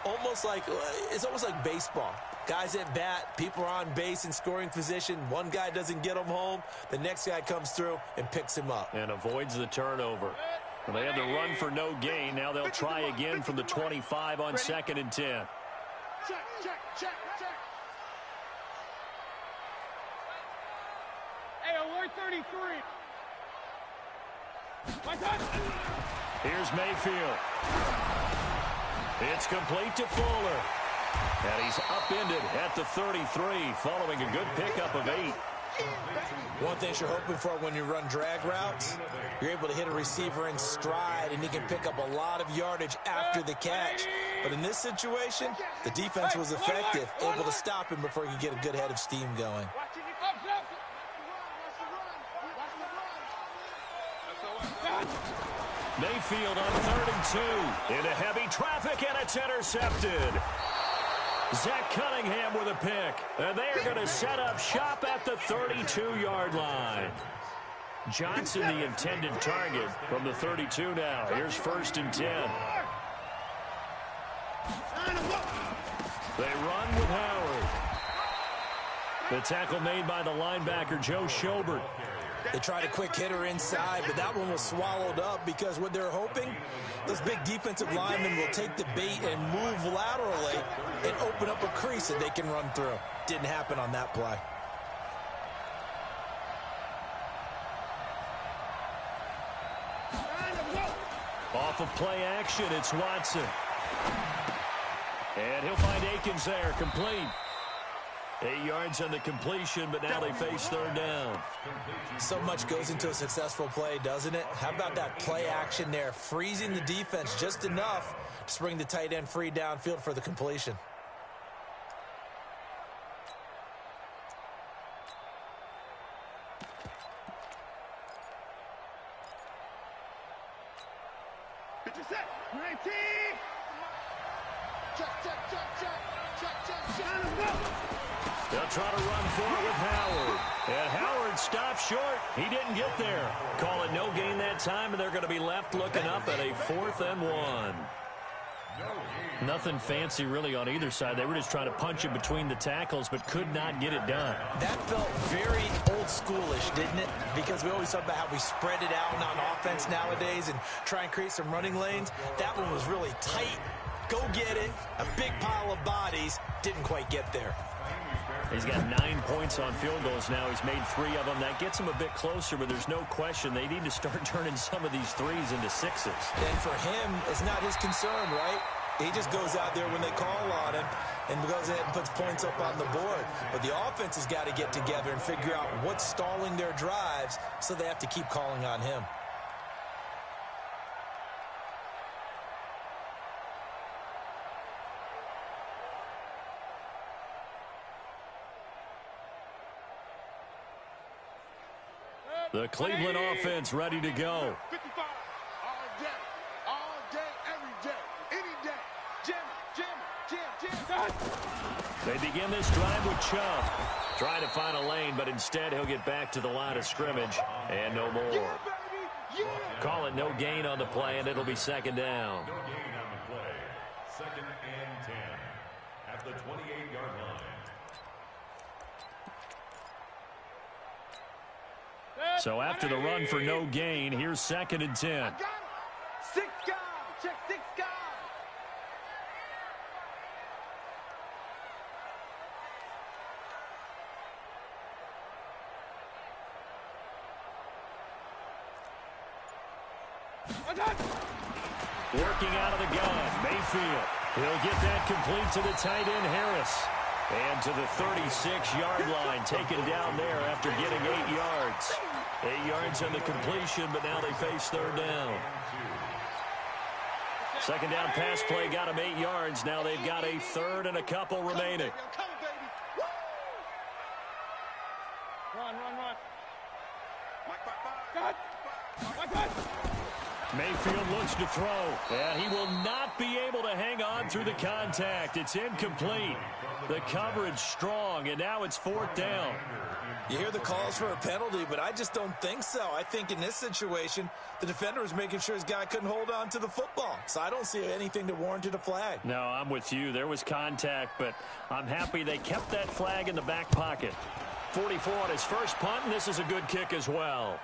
It's almost like baseball. Guys at bat, people are on base in scoring position. One guy doesn't get him home. The next guy comes through and picks him up. And avoids the turnover. Well, they had to run for no gain. Now they'll try again from the 25 on 2nd and 10. Check, check, check, check. Hey, alert 33. My touch. Here's Mayfield. It's complete to Fuller. And he's upended at the 33 following a good pickup of 8. One thing you're hoping for when you run drag routes, you're able to hit a receiver in stride, and he can pick up a lot of yardage after the catch. But in this situation, the defense was effective, able to stop him before he could get a good head of steam going. Mayfield on 3rd and 2. Into heavy traffic, and it's intercepted. Zach Cunningham with a pick. And they're going to set up shop at the 32-yard line. Johnson, the intended target from the 32 now. Here's 1st and 10. They run with Howard. The tackle made by the linebacker, Joe Schobert. They tried a quick hitter inside, but that one was swallowed up because what they're hoping, those big defensive linemen will take the bait and move laterally and open up a crease that they can run through. Didn't happen on that play. Off of play action, it's Watson. And he'll find Akins there, complete. 8 yards on the completion, but now they face 3rd down. So much goes into a successful play, doesn't it? How about that play action there, freezing the defense just enough to bring the tight end free downfield for the completion. They'll try to run for it with Howard. And Howard stopped short. He didn't get there. Call it no gain that time, and they're going to be left looking up at a 4th and 1. Nothing fancy really on either side. They were just trying to punch it between the tackles, but could not get it done. That felt very old schoolish, didn't it? Because we always talk about how we spread it out on offense nowadays and try and create some running lanes. That one was really tight. Go get it. A big pile of bodies. Didn't quite get there. He's got 9 points on field goals now. He's made 3 of them. That gets him a bit closer, but there's no question they need to start turning some of these 3s into 6s. And for him, it's not his concern, right? He just goes out there when they call on him and goes ahead and puts points up on the board. But the offense has got to get together and figure out what's stalling their drives, so they have to keep calling on him. The Cleveland offense ready to go. 55. All day, every day, any day. Jam. They begin this drive with Chubb. Trying to find a lane, but instead he'll get back to the line of scrimmage. And no more. Yeah, baby. Yeah. Call it no gain on the play, and it'll be second down. No gain on the play. 2nd and 10 at the 28-yard line. So after the run for no gain, here's 2nd and 10. Got it. 6 guys. Check 6 guys. Working out of the gun, Mayfield. He'll get that complete to the tight end, Harris. And to the 36-yard line, taken down there after getting 8 yards. 8 yards on the completion, but now they face 3rd down. 2nd down pass play got them 8 yards. Now they've got a 3rd and a couple remaining. Run. Mayfield looks to throw, and he will not be able to hang on through the contact. It's incomplete. The coverage strong, and now it's 4th down. You hear the calls for a penalty, but I just don't think so. I think in this situation, the defender was making sure his guy couldn't hold on to the football. So I don't see anything that warranted a flag. No, I'm with you. There was contact, but I'm happy they kept that flag in the back pocket. 44 on his first punt, and this is a good kick as well.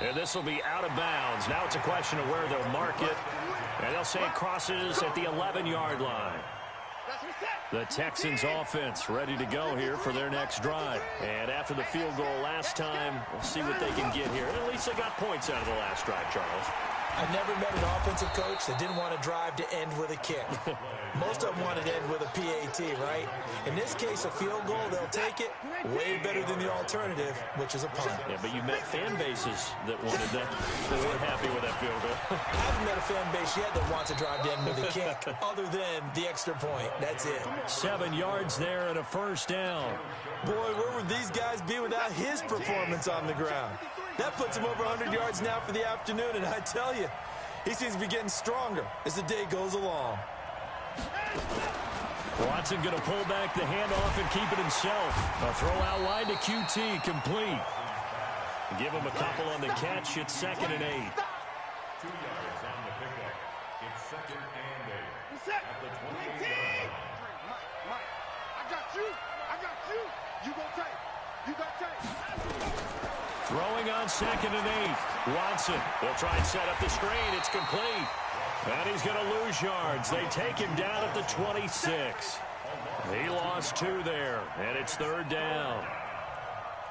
And this will be out of bounds. Now it's a question of where they'll mark it. And they'll say it crosses at the 11-yard line. The Texans offense ready to go here for their next drive. And after the field goal last time, we'll see what they can get here. And at least they got points out of the last drive, Charles. I've never met an offensive coach that didn't want to drive to end with a kick. Most of them wanted to end with a PAT, right? In this case, a field goal, they'll take it. Way better than the alternative, which is a punt. Yeah, but you met fan bases that wanted that. They weren't happy with that field goal. I haven't met a fan base yet that wants to drive to end with a kick, other than the extra point. That's it. 7 yards there and a 1st down. Boy, where would these guys be without his performance on the ground? That puts him over 100 yards now for the afternoon, and I tell you, he seems to be getting stronger as the day goes along. Watson going to pull back the handoff and keep it himself. A throw out wide to QT, complete. Give him a couple on the catch. It's 2nd and 8. 2 yards on the pickup. It's 2nd and 8 at the 28-yard line. Mike, I got you. You gonna take. You got take. Throwing on 2nd and 8. Watson will try and set up the screen. It's complete. And he's going to lose yards. They take him down at the 26. He lost 2 there, and it's 3rd down.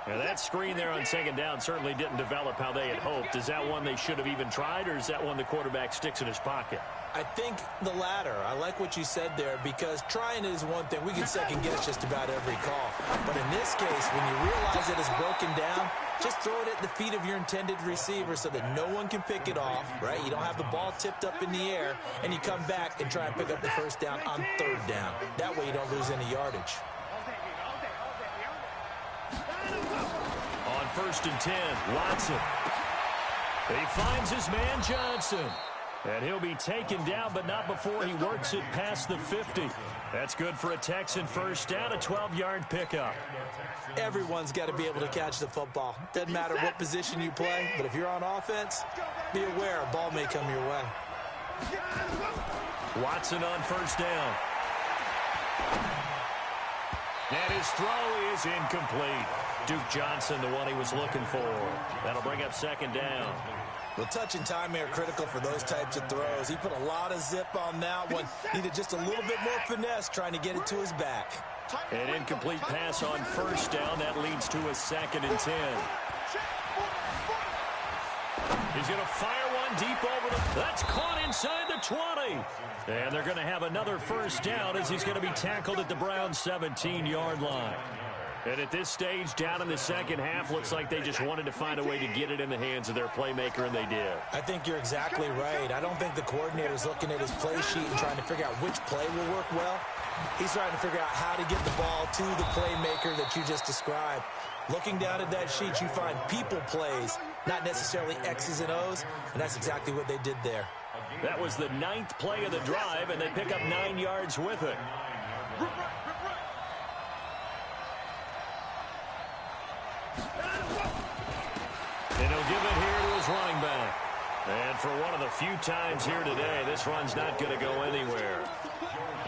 Now that screen there on 2nd down certainly didn't develop how they had hoped. Is that one they should have even tried, or is that one the quarterback sticks in his pocket? I think the latter. I like what you said there, because trying it is one thing. We can second-guess just about every call. But in this case, when you realize it is broken down, just throw it at the feet of your intended receiver so that no one can pick it off, right? You don't have the ball tipped up in the air, and you come back and try and pick up the 1st down on 3rd down. That way you don't lose any yardage. On 1st and 10, Watson. He finds his man Johnson. And he'll be taken down, but not before he works it past the 50. That's good for a Texan 1st down, a 12-yard pickup. Everyone's got to be able to catch the football. Doesn't matter what position you play, but if you're on offense, be aware a ball may come your way. Watson on 1st down. And his throw is incomplete. Duke Johnson, the one he was looking for. That'll bring up 2nd down. Well, touch and timing are critical for those types of throws. He put a lot of zip on that one. Needed just a little bit more finesse trying to get it to his back. An incomplete pass on 1st down. That leads to a 2nd and 10. He's going to fire one deep over the... That's caught inside the 20. And they're going to have another 1st down as he's going to be tackled at the Browns' 17-yard line. And at this stage, down in the second half, looks like they just wanted to find a way to get it in the hands of their playmaker, and they did. I think you're exactly right. I don't think the coordinator's looking at his play sheet and trying to figure out which play will work well. He's trying to figure out how to get the ball to the playmaker that you just described. Looking down at that sheet, you find people plays, not necessarily X's and O's, and that's exactly what they did there. That was the 9th play of the drive, and they pick up 9 yards with it. And he'll give it here to his running back. And for one of the few times here today, this run's not going to go anywhere.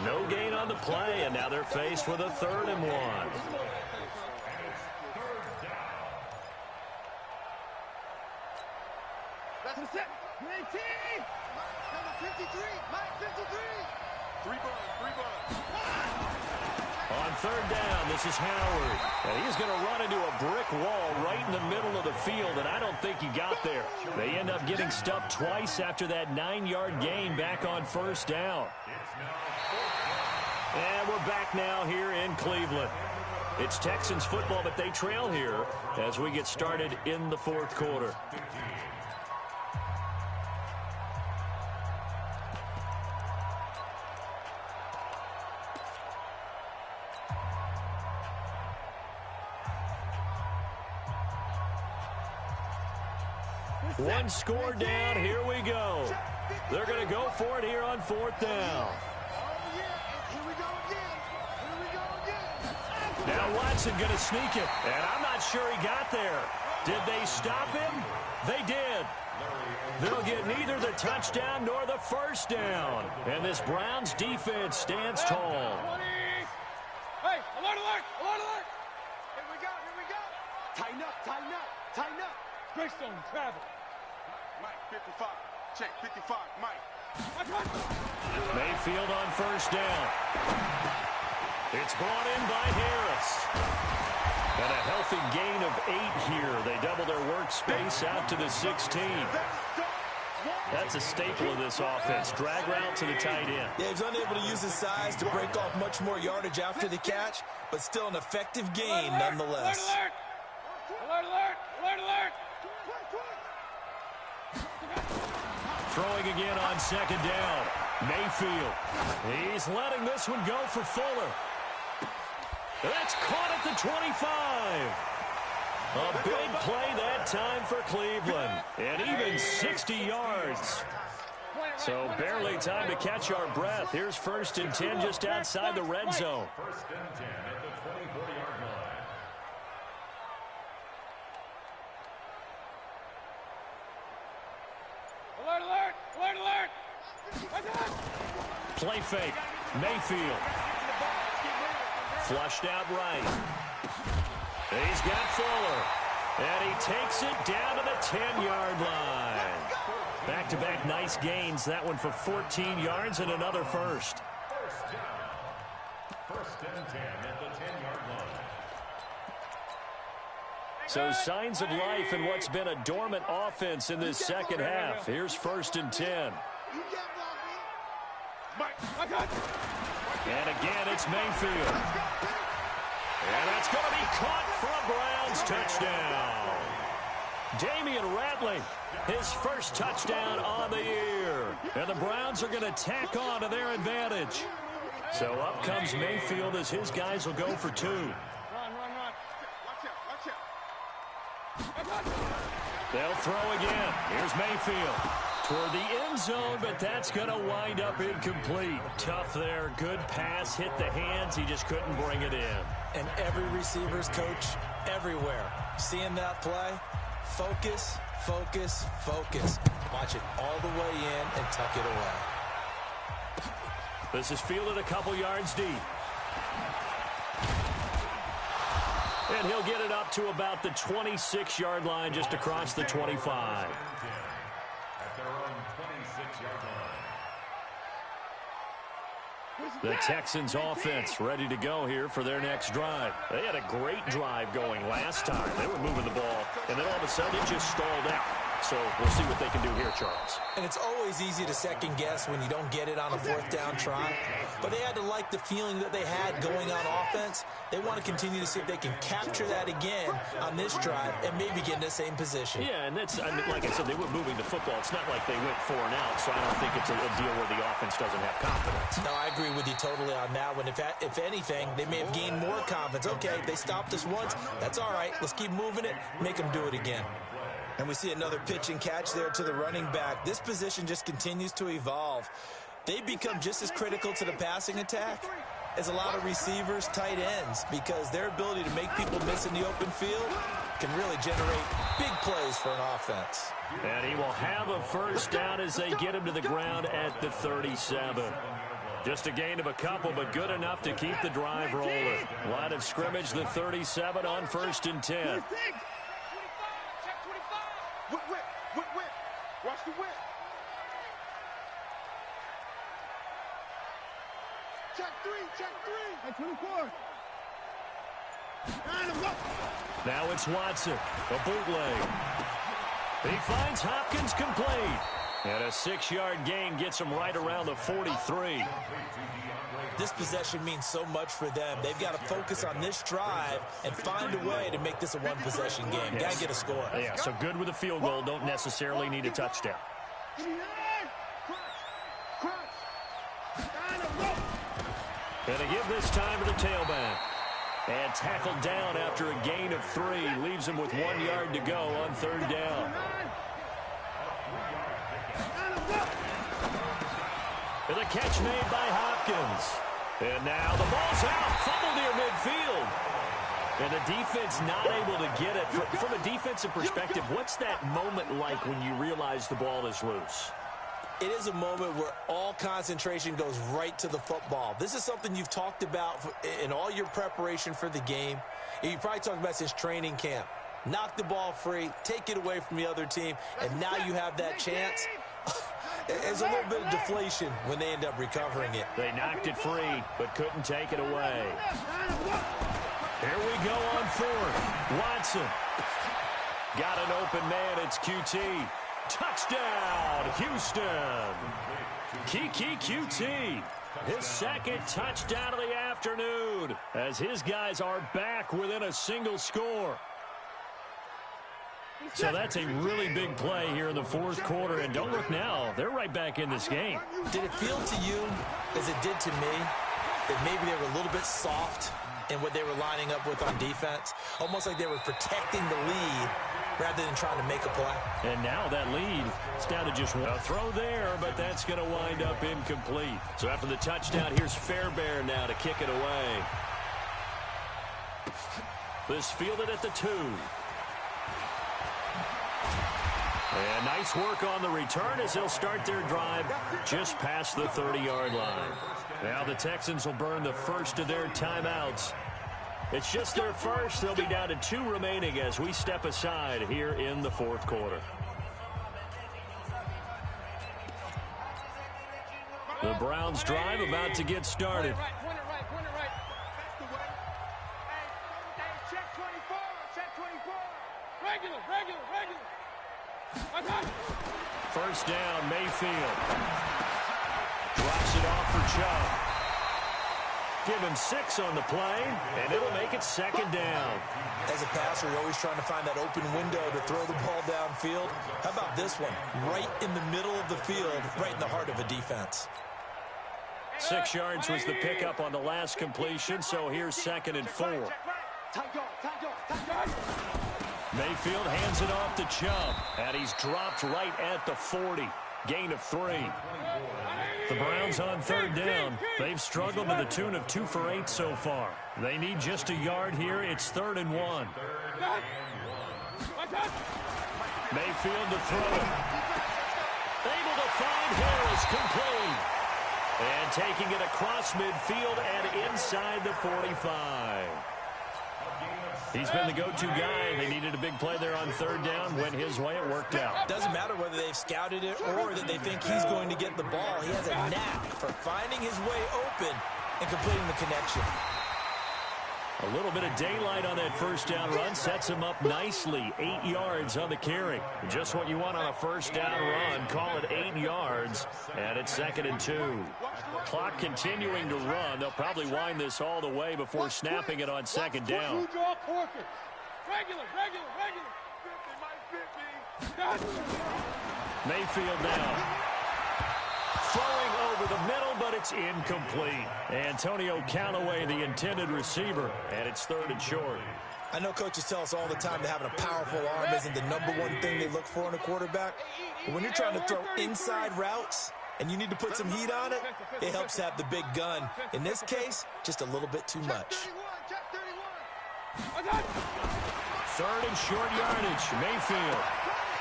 No gain on the play, and now they're faced with a 3rd and 1. That's a set. 19. Number 53. Mike 53. 3 buns. On 3rd down, this is Howard. And he's going to run into a brick wall right in the middle of the field, and I don't think he got there. They end up getting stuffed twice after that 9-yard gain back on 1st down. And we're back now here in Cleveland. It's Texans football, but they trail here as we get started in the 4th quarter. One score down. Here we go. They're going to go for it here on 4th down. Now Watson going to sneak it, and I'm not sure he got there. Did they stop him? They did. They'll get neither the touchdown nor the 1st down. And this Browns defense stands tall. Hey, alert, alert, alert, alert. Here we go, here we go. Tighten up, tighten up, tighten up. Greystone, travel. Mike, 55. Check, 55, Mike. Mayfield on 1st down. It's brought in by Harris. And a healthy gain of 8 here. They double their workspace out to the 16. That's a staple of this offense. Drag route to the tight end. Yeah, he's unable to use his size to break off much more yardage after the catch, but still an effective gain nonetheless. Alert, alert, alert, alert, alert. Throwing again on 2nd down. Mayfield. He's letting this one go for Fuller. That's caught at the 25. A big play that time for Cleveland. And even 60 yards. So barely time to catch our breath. Here's 1st and 10 just outside the red zone. 1st and 10 at the 24-yard line. Alert, alert, alert, alert. Play fake. Mayfield. Flushed out right. He's got Fuller. And he takes it down to the 10-yard line. Back-to-back nice gains. That one for 14 yards and another 1st. 1st down. 1st and 10 at the 10-yard line. So signs of life in what's been a dormant offense in this second half. Here's 1st and 10. And again, it's Mayfield. And that's going to be caught for a Browns touchdown. Damian Ratley, his 1st touchdown on the year. And the Browns are going to tack on to their advantage. So up comes Mayfield as his guys will go for 2. Run, run, run. Watch out. They'll throw again. Here's Mayfield toward the end zone, but that's going to wind up incomplete. Tough there. Good pass. Hit the hands. He just couldn't bring it in. And every receiver's coach everywhere. Seeing that play, focus, focus, focus. Watch it all the way in and tuck it away. This is fielded a couple yards deep. And he'll get it up to about the 26-yard line just across the 25. At their own 26-yard line. The Texans offense ready to go here for their next drive. They had a great drive going last time. They were moving the ball, and then all of a sudden it just stalled out. So we'll see what they can do here, Charles. And it's always easy to second guess when you don't get it on a fourth down try. But they had to like the feeling that they had going on offense. They want to continue to see if they can capture that again on this drive and maybe get in the same position. Yeah, and that's, I mean, like I said, they were moving the football. It's not like they went 4 and out, so I don't think it's a deal where the offense doesn't have confidence. No, I agree with you totally on that one. If anything, they may have gained more confidence. Okay, they stopped us once. That's all right. Let's keep moving it. Make them do it again. And we see another pitch and catch there to the running back. This position just continues to evolve. They become just as critical to the passing attack as a lot of receivers, tight ends, because their ability to make people miss in the open field can really generate big plays for an offense. And he will have a first down as they get him to the ground at the 37. Just a gain of a couple, but good enough to keep the drive rolling. Line of scrimmage, the 37 on 1st and 10. Whip. Watch the whip. Check three. At 24. Now it's Watson, a bootleg. He finds Hopkins complete. And a 6-yard gain gets him right around the 43. This possession means so much for them. They've got to focus on this drive and find a way to make this a one-possession game. Yes. Got to get a score. Yeah, so good with a field goal. Don't necessarily need a touchdown. And they give this time to the tailback. And tackled down after a gain of 3. Leaves him with 1 yard to go on 3rd down. And the catch made by Hopkins. And now the ball's out. Fumble near midfield. And the defense not able to get it. From a defensive perspective, what's that moment like when you realize the ball is loose? It is a moment where all concentration goes right to the football. This is something you've talked about in all your preparation for the game. You probably talked about since training camp. Knock the ball free, take it away from the other team, and now you have that chance. There's a little bit of deflation when they end up recovering it. They knocked it free, but couldn't take it away. Here we go on 4th. Watson. Got an open man. It's QT. Touchdown, Houston. Kiki QT. His 2nd touchdown of the afternoon as his guys are back within a single score. So that's a really big play here in the 4th quarter. And don't look now. They're right back in this game. Did it feel to you, as it did to me, that maybe they were a little bit soft in what they were lining up with on defense? Almost like they were protecting the lead rather than trying to make a play. And now that lead is down to just one. A throw there, but that's going to wind up incomplete. So after the touchdown, here's Fairbairn now to kick it away. This fielded at the 2. And nice work on the return as they'll start their drive just past the 30-yard line. Now the Texans will burn the first of their timeouts. It's just their first. They'll be down to 2 remaining as we step aside here in the 4th quarter. The Browns drive about to get started. Point it right. Hey, check 24. Regular. First down, Mayfield. Drops it off for Chubb. Give him 6 on the play, and it'll make it 2nd down. As a passer, you're always trying to find that open window to throw the ball downfield. How about this one? Right in the middle of the field, right in the heart of a defense. 6 yards was the pickup on the last completion, so here's 2nd and 4. Mayfield hands it off to Chubb, and he's dropped right at the 40. Gain of 3. The Browns on 3rd down. They've struggled to the tune of 2 for 8 so far. They need just a yard here. It's 3rd and 1. Mayfield to throw it. Able to find Harris, complete. And taking it across midfield and inside the 45. He's been the go-to guy. They needed a big play there on 3rd down. Went his way. It worked out. Doesn't matter whether they've scouted it or that they think he's going to get the ball. He has a knack for finding his way open and completing the connection. A little bit of daylight on that first down run sets him up nicely. 8 yards on the carry. Just what you want on a first down run. Call it 8 yards, and it's 2nd and 2. Clock continuing to run. They'll probably wind this all the way before snapping it on 2nd down. Mayfield now. Throwing over the middle, but it's incomplete. Antonio Callaway, the intended receiver, and it's 3rd and short. I know coaches tell us all the time that having a powerful arm isn't the #1 thing they look for in a quarterback. But when you're trying to throw inside routes and you need to put some heat on it, it helps have the big gun. In this case, just a little bit too much. 3rd and short yardage. Mayfield.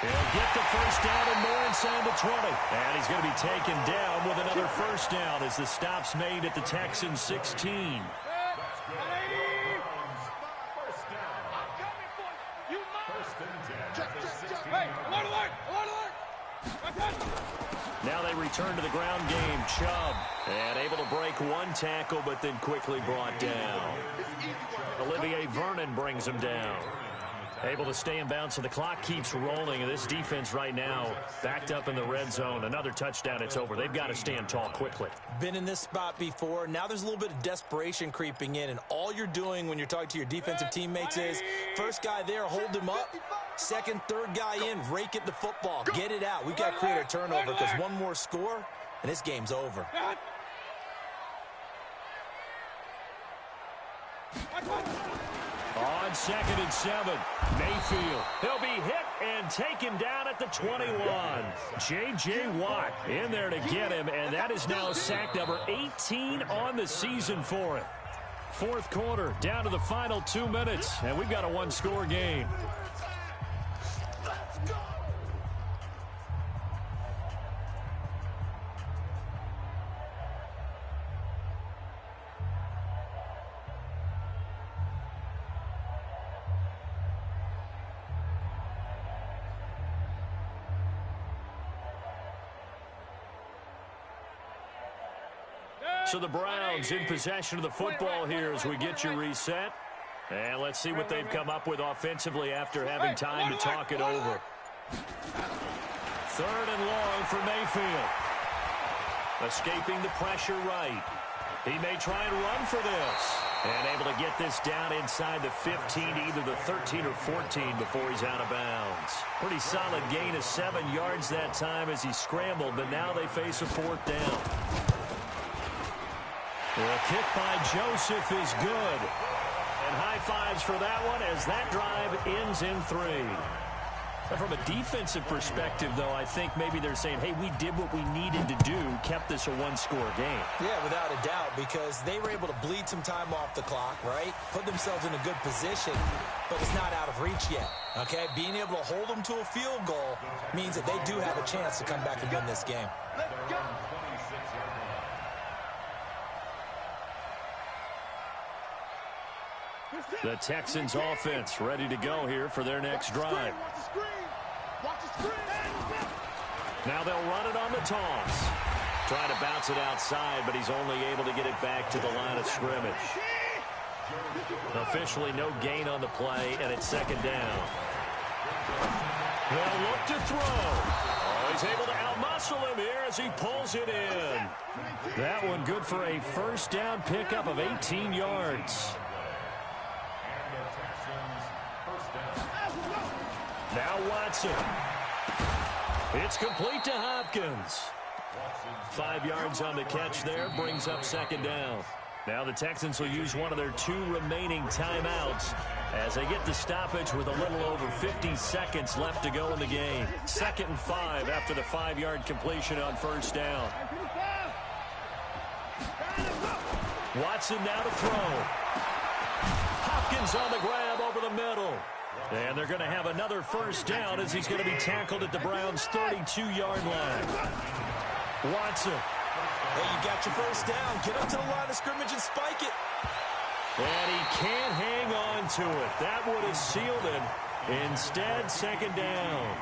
He'll get the first down and more inside the 20. And he's going to be taken down with another first down as the stop's made at the Texans 16. Now they return to the ground game. Chubb, and able to break one tackle, but then quickly brought down. Olivier Vernon brings him down. Able to stay in bounds, so the clock keeps rolling. And this defense right now backed up in the red zone. Another touchdown, it's over. They've got to stand tall quickly. Been in this spot before. Now there's a little bit of desperation creeping in. And all you're doing when you're talking to your defensive teammates is, first guy there, hold him up. Second, third guy in, rake at the football. Get it out. We've got to create a turnover because one more score, and this game's over. On 2nd and 7, Mayfield. He'll be hit and taken down at the 21. J.J. Watt in there to get him, and that is now sack number 18 on the season for it. 4th quarter, down to the final 2 minutes, and we've got a one-score game. So the Browns in possession of the football here as we get you reset. And let's see what they've come up with offensively after having time to talk it over. 3rd and long for Mayfield. Escaping the pressure right. He may try and run for this. And able to get this down inside the 15, either the 13 or 14 before he's out of bounds. Pretty solid gain of 7 yards that time as he scrambled, but now they face a 4th down. The kick by Joseph is good. And high fives for that one as that drive ends in 3. Now from a defensive perspective, though, I think maybe they're saying, hey, we did what we needed to do, kept this a one-score game. Yeah, without a doubt, because they were able to bleed some time off the clock, right? Put themselves in a good position, but it's not out of reach yet, okay? Being able to hold them to a field goal means that they do have a chance to come back and win this game. Let's go. The Texans offense ready to go here for their next drive. Now they'll run it on the toss. Trying to bounce it outside, but he's only able to get it back to the line of scrimmage. Officially no gain on the play, and it's 2nd down. They'll look to throw. Oh, he's able to outmuscle him here as he pulls it in. That one good for a first down pickup of 18 yards. Now Watson. It's complete to Hopkins. 5 yards on the catch there, brings up 2nd down. Now the Texans will use one of their 2 remaining timeouts as they get the stoppage with a little over 50 seconds left to go in the game. 2nd and 5 after the 5-yard completion on first down. Watson now to throw. Hopkins on the grab over the middle. And they're going to have another first down as he's going to be tackled at the Browns' 32-yard line. Watson. Hey, you got your first down. Get up to the line of scrimmage and spike it. And he can't hang on to it. That would have sealed it. Instead, 2nd down.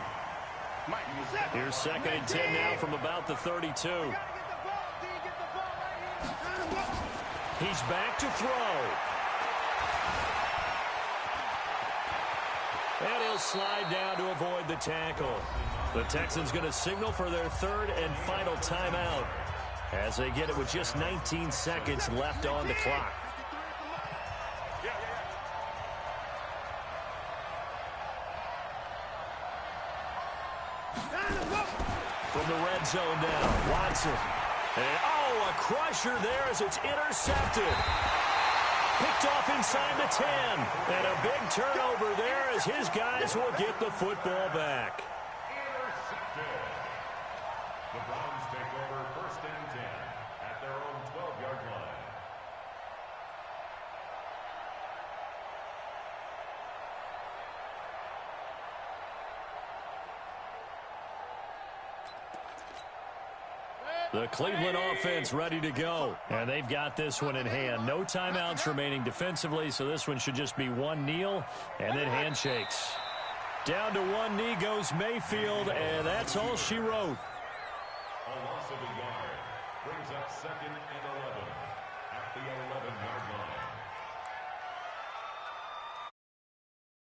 Here's 2nd and 10 now from about the 32. He's back to throw. And he'll slide down to avoid the tackle. The Texans going to signal for their third and final timeout as they get it with just 19 seconds left on the clock. From the red zone now, Watson. And, oh, a crusher there as it's intercepted. Picked off inside the 10. And a big turnover there as his guys will get the football back. Intercepted. The Browns take over 1st and 10 at their own 12-yard line. The Cleveland offense ready to go. And they've got this one in hand. No timeouts remaining defensively, so this one should just be one kneel and then handshakes. Down to one knee goes Mayfield, and that's all she wrote. A loss of a yard brings up 2nd and 11 at the 11-yard line.